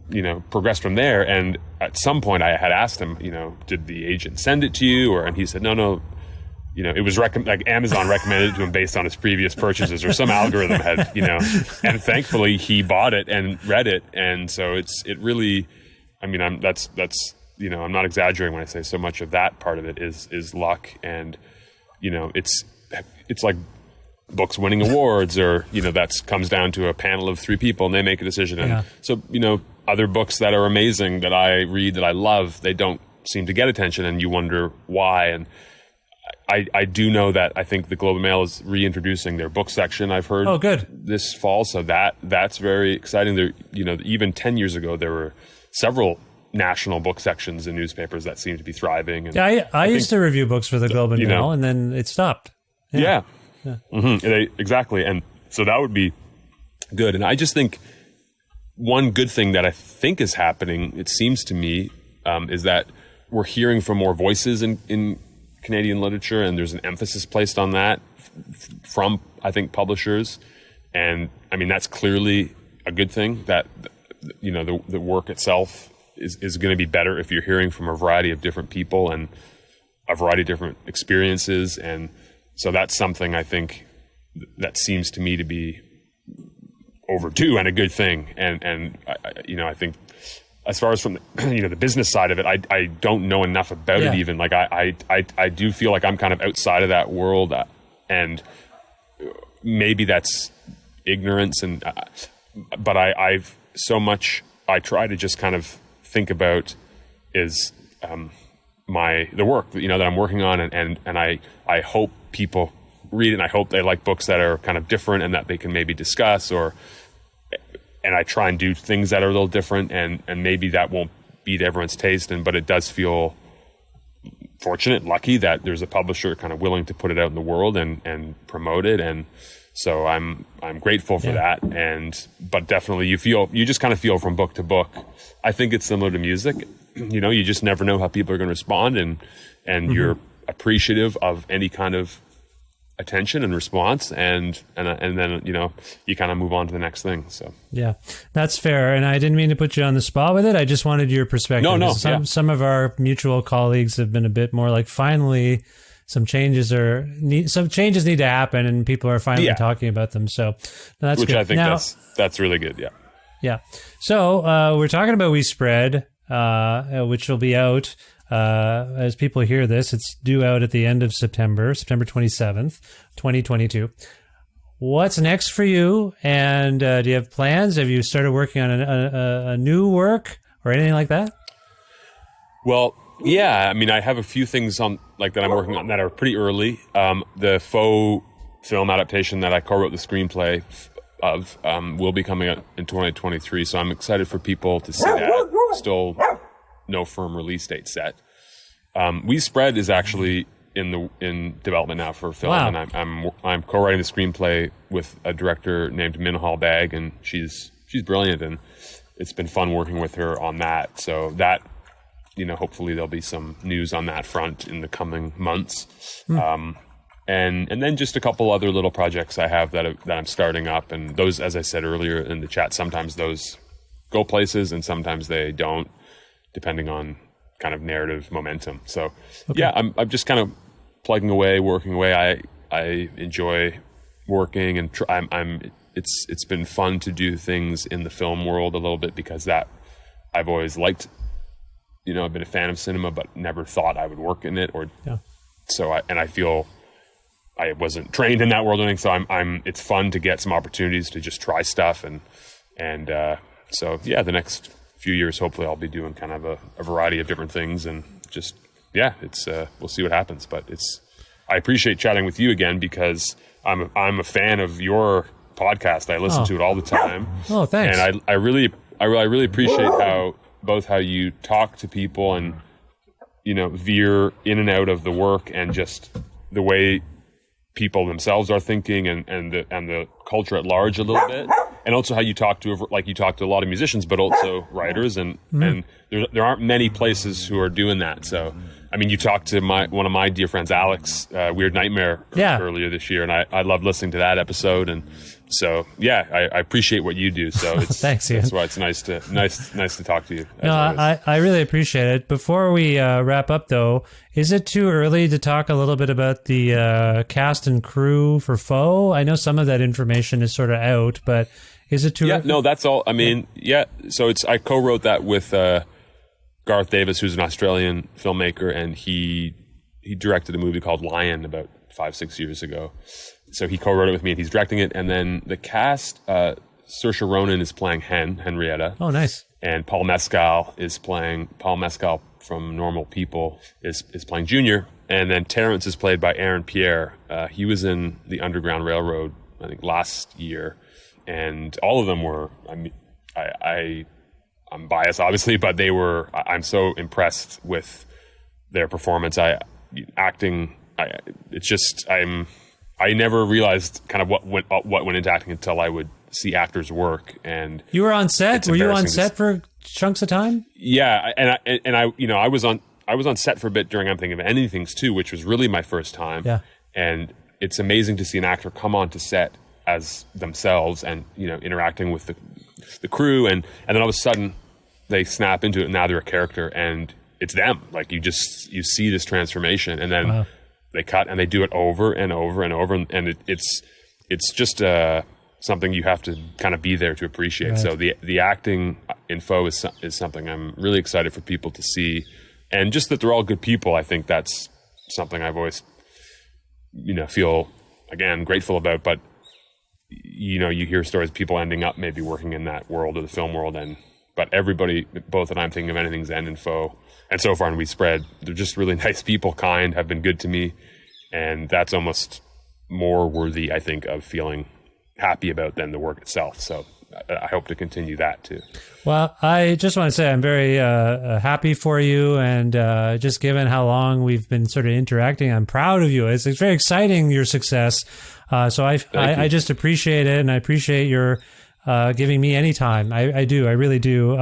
you know, progressed from there. And at some point I had asked him, you know, did the agent send it to you? And he said, no, you know, it was like Amazon recommended it to him based on his previous purchases, or some algorithm had, you know, and thankfully he bought it and read it. And so it really, I mean, that's, you know, I'm not exaggerating when I say so much of that part of it is luck. And, you know, it's like books winning awards, or, you know, comes down to a panel of 3 people and they make a decision. And so, you know, other books that are amazing that I read, that I love, they don't seem to get attention, and you wonder why. And I do know that I think the Globe and Mail is reintroducing their book section, I've heard. Oh, good. This fall. So that's very exciting. There, you know, even 10 years ago, there were several national book sections in newspapers that seem to be thriving. And I used to review books for the Globe and Mail, and then it stopped. Yeah. Mm-hmm. Exactly. And so that would be good. And I just think one good thing that I think is happening, it seems to me, is that we're hearing from more voices in Canadian literature, and there's an emphasis placed on that from, I think, publishers. And I mean, that's clearly a good thing, that, you know, the work itself is going to be better if you're hearing from a variety of different people and a variety of different experiences. And so that's something I think that seems to me to be overdue and a good thing. And you know, I think as far as from the, you know, the business side of it, I don't know enough about it even. Like I do feel like I'm kind of outside of that world, and maybe that's ignorance, but I've so much I try to just kind of think about is the work, you know, that I'm working on, and I hope people read it, and I hope they like books that are kind of different and that they can maybe discuss, and I try and do things that are a little different, and maybe that won't beat everyone's taste, but it does feel fortunate, lucky that there's a publisher kind of willing to put it out in the world and promote it. And so I'm grateful for that. But definitely you just kind of feel from book to book. I think it's similar to music. You know, you just never know how people are going to respond, and you're appreciative of any kind of attention and response, and then, you know, you kind of move on to the next thing. So yeah, that's fair. And I didn't mean to put you on the spot with it. I just wanted your perspective. No. Some of our mutual colleagues have been a bit more like, finally some changes need to happen, and people are finally talking about them. So that's which good. I think that's really good. Yeah. So we're talking about We Spread, which will be out as people hear this. It's due out at the end of September 27th, 2022. What's next for you? And do you have plans? Have you started working on a new work or anything like that? Well, yeah. I mean, I have a few things on that I'm working on that are pretty early. The faux film adaptation that I co-wrote the screenplay of will be coming out in 2023. So I'm excited for people to see that. Still no firm release date set. We Spread is actually in development now for film, Wow. and I'm co-writing the screenplay with a director named Minhal Bag, and she's brilliant, and it's been fun working with her on that. So that, hopefully there'll be some news on that front in the coming months. And then just a couple other little projects I have that I'm starting up, and those, as I said earlier in the chat, sometimes those go places and sometimes they don't, depending on kind of narrative momentum. So yeah, I'm just kind of plugging away, working away. I enjoy working, and it's been fun to do things in the film world a little bit, because that I've always liked. I've been a fan of cinema, but never thought I would work in it. So I feel I wasn't trained in that world or anything. So it's fun to get some opportunities to just try stuff, and so yeah, the next few years, hopefully I'll be doing kind of a variety of different things, and just, it's we'll see what happens. But I appreciate chatting with you again, because I'm a fan of your podcast. I listen to it all the time. Oh, thanks. And I really appreciate how you talk to people and, veer in and out of the work, and just the way people themselves are thinking, and the culture at large a little bit. And also how you talk to a lot of musicians, but also writers, and there aren't many places who are doing that. So, I mean, you talked to one of my dear friends, Alex, Weird Nightmare, earlier this year, and I loved listening to that episode. And so, yeah, I appreciate what you do. So thanks, Iain. That's why it's nice to talk to you. No, I really appreciate it. Before we wrap up, though, is it too early to talk a little bit about the cast and crew for Foe? I know some of that information is sort of out, but is it too early? No, that's all. I mean, so I co-wrote that with Garth Davis, who's an Australian filmmaker, and he directed a movie called Lion about 5-6 years ago. So he co-wrote it with me, and he's directing it. And then the cast, Saoirse Ronan is playing Henrietta. Oh, nice. And Paul Mescal from Normal People is playing Junior. And then Terrence is played by Aaron Pierre. He was in the Underground Railroad, I think, last year. And all of them were, I'm biased, obviously, but I'm so impressed with their performance. I never realized kind of what went into acting until I would see actors work. And you were on set? Were you on set for chunks of time? Yeah, and I was on set for a bit during I'm Thinking of Ending Things too, which was really my first time. Yeah. And it's amazing to see an actor come onto set as themselves, and interacting with the crew, and then all of a sudden they snap into it, and now they're a character, and it's them. Like you see this transformation, and then they cut, and they do it over and over and over, and it's just something you have to kind of be there to appreciate. Right. So the acting in Foe is something I'm really excited for people to see, and just that they're all good people. I think that's something I've always feel, again, grateful about. But you hear stories of people ending up maybe working in that world, or the film world, but everybody, both that I'm Thinking of Anything's and Foe, and so far in We Spread, they're just really nice people, kind, have been good to me, and that's almost more worthy, I think, of feeling happy about than the work itself. So I hope to continue that too. Well, I just want to say I'm very happy for you, and just given how long we've been sort of interacting, I'm proud of you. It's very exciting, your success. So I just appreciate it, and I appreciate your giving me any time. I do. I really do.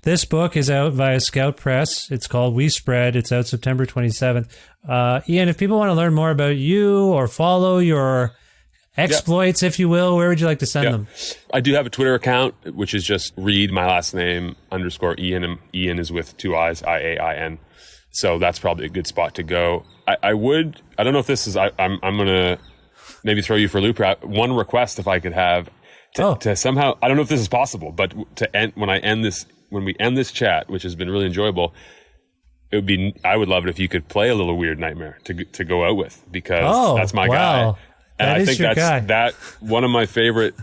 This book is out via Scout Press. It's called We Spread. It's out September 27th. Iain, if people want to learn more about you or follow your exploits, if you will, where would you like to send them? I do have a Twitter account, which is just Reid, my last name, _Iain. And Iain is with 2 I's, IAIN. So that's probably a good spot to go. I don't know if this is, I'm going to maybe throw you for a loop. One request, if I could have, to somehow, I don't know if this is possible, but when we end this chat, which has been really enjoyable, I would love it if you could play a little Weird Nightmare to go out with, because that's my guy. And I think that's one of my favorite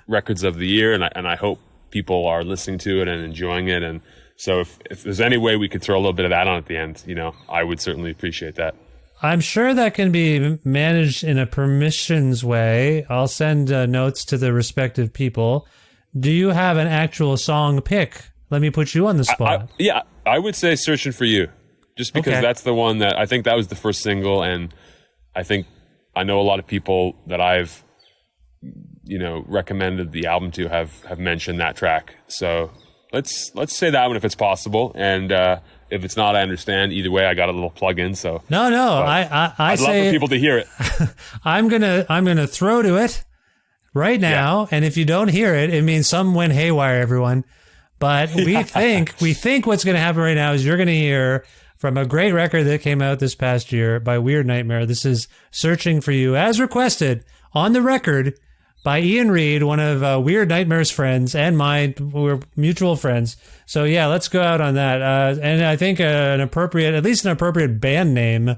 records of the year, and I hope people are listening to it and enjoying it. And so if there's any way we could throw a little bit of that on at the end, I would certainly appreciate that. I'm sure that can be managed in a permissions way. I'll send notes to the respective people. Do you have an actual song pick? Let me put you on the spot. I would say Searching for You, just because that's the one that I think that was the first single, and I know a lot of people that I've recommended the album to have mentioned that track. So let's say that one if it's possible, and if it's not, I understand. Either way, I got a little plug-in. So I'd love for people to hear it. I'm gonna throw to it right now, and if you don't hear it, it means something went haywire, everyone. But we think what's going to happen right now is you're going to hear from a great record that came out this past year by Weird Nightmare. This is Searching for You, as requested on the record by Iain Reid, one of Weird Nightmare's friends and mine. We're mutual friends. So yeah, let's go out on that. And I think at least an appropriate band name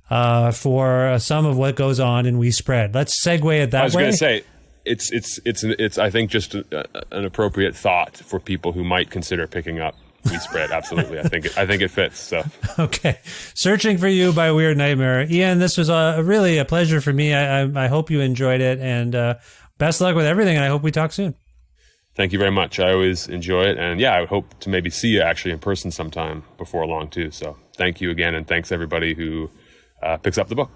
for some of what goes on in We Spread. Let's segue it that way. I was going to say, it's I think just an appropriate thought for people who might consider picking up We Spread. Absolutely. I think it fits. So okay. Searching for You by Weird Nightmare. Iain, this was really a pleasure for me. I hope you enjoyed it, and best luck with everything, and I hope we talk soon. Thank you very much. I always enjoy it, and I would hope to maybe see you actually in person sometime before long too. So thank you again, and thanks everybody who picks up the book.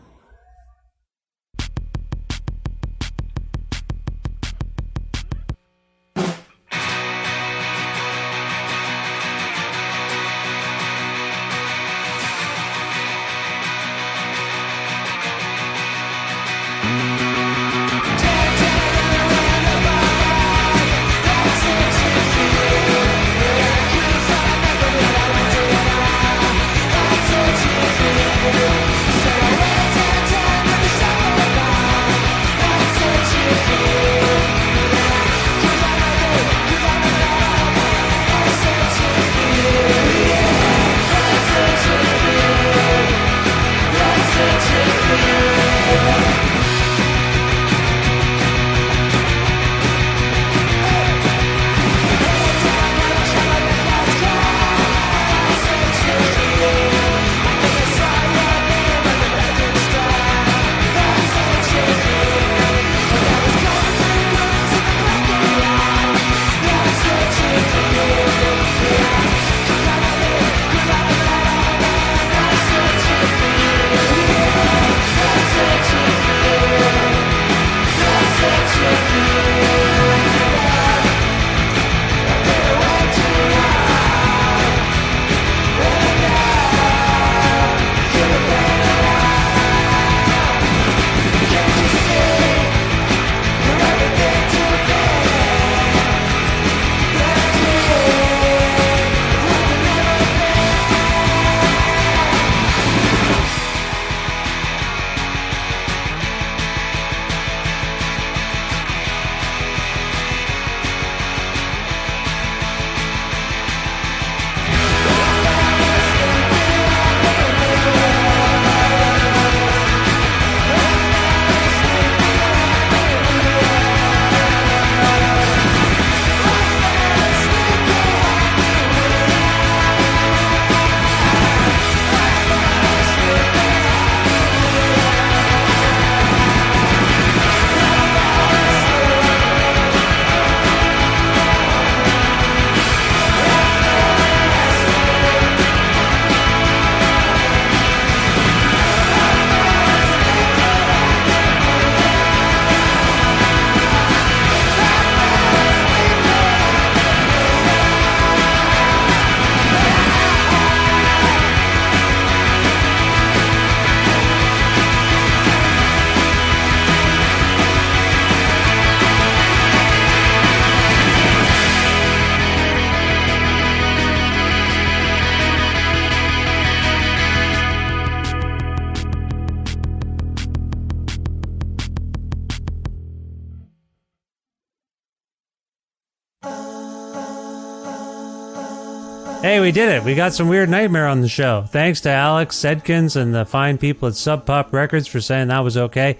Hey, we did it. We got some Weird Nightmare on the show. Thanks to Alex Sedkins and the fine people at Sub Pop Records for saying that was okay.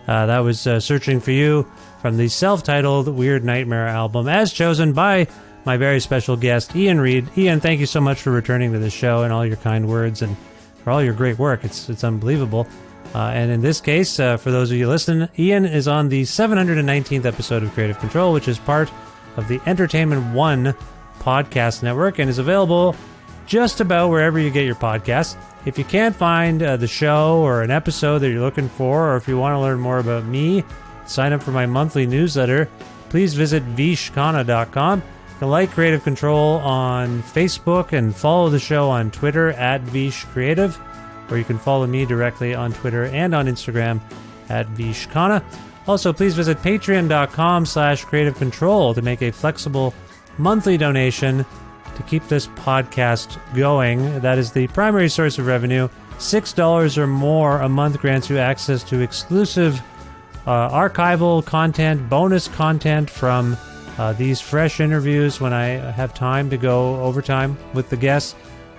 That was Searching for You from the self-titled Weird Nightmare album, as chosen by my very special guest, Iain Reid. Iain, thank you so much for returning to the show and all your kind words and for all your great work. It's unbelievable. And in this case, for those of you listening, Iain is on the 719th episode of Creative Control, which is part of the Entertainment One podcast network and is available just about wherever you get your podcasts. If you can't find the show or an episode that you're looking for, or if you want to learn more about me, sign up for my monthly newsletter, please visit vishkhanna.com. You can like Creative Control on Facebook and follow the show on Twitter at vishcreative, or you can follow me directly on Twitter and on Instagram at vishkhanna. Also, please visit patreon.com/creative control to make a flexible monthly donation to keep this podcast going. That is the primary source of revenue. $6 or more a month grants you access to exclusive archival content, bonus content from these fresh interviews when I have time to go overtime with the guests.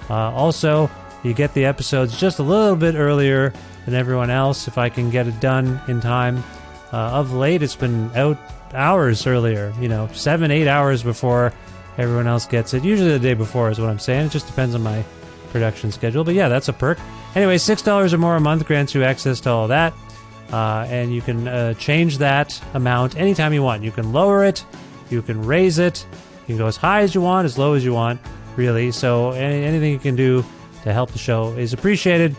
Also, you get the episodes just a little bit earlier than everyone else if I can get it done in time. Of late, it's been out hours earlier, 7-8 hours before everyone else gets it. Usually the day before is what I'm saying. It just depends on my production schedule. But yeah, that's a perk. Anyway, $6 or more a month grants you access to all of that. And you can change that amount anytime you want. You can lower it. You can raise it. You can go as high as you want, as low as you want, really. So anything you can do to help the show is appreciated.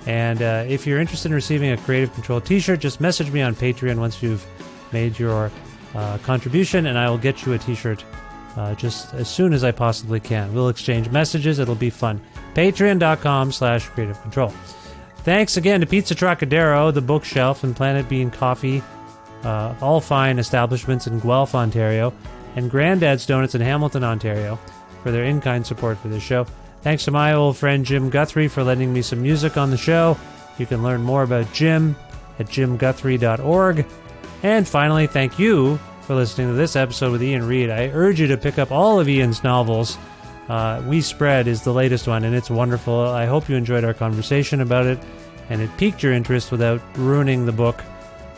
And if you're interested in receiving a Creative Control t-shirt, just message me on Patreon once you've made your contribution, and I will get you a t-shirt just as soon as I possibly can. We'll exchange messages. It'll be fun. Patreon.com/Creative Control. Thanks again to Pizza Trocadero, The Bookshelf, and Planet Bean Coffee, all fine establishments in Guelph, Ontario, and Grandad's Donuts in Hamilton, Ontario, for their in-kind support for this show. Thanks to my old friend Jim Guthrie for lending me some music on the show. You can learn more about Jim at jimguthrie.org. And finally, thank you for listening to this episode with Iain Reid. I urge you to pick up all of Iain's novels. We Spread is the latest one, and it's wonderful. I hope you enjoyed our conversation about it, and it piqued your interest without ruining the book.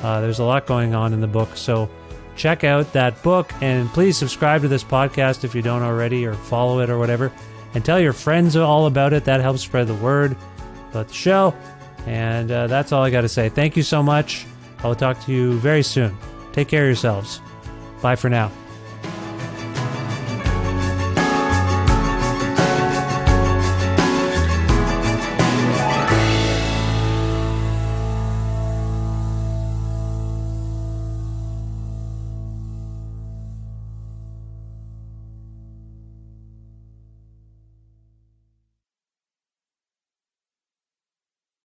There's a lot going on in the book, so check out that book, and please subscribe to this podcast if you don't already, or follow it or whatever, and tell your friends all about it. That helps spread the word about the show, and that's all I got to say. Thank you so much. I will talk to you very soon. Take care of yourselves. Bye for now.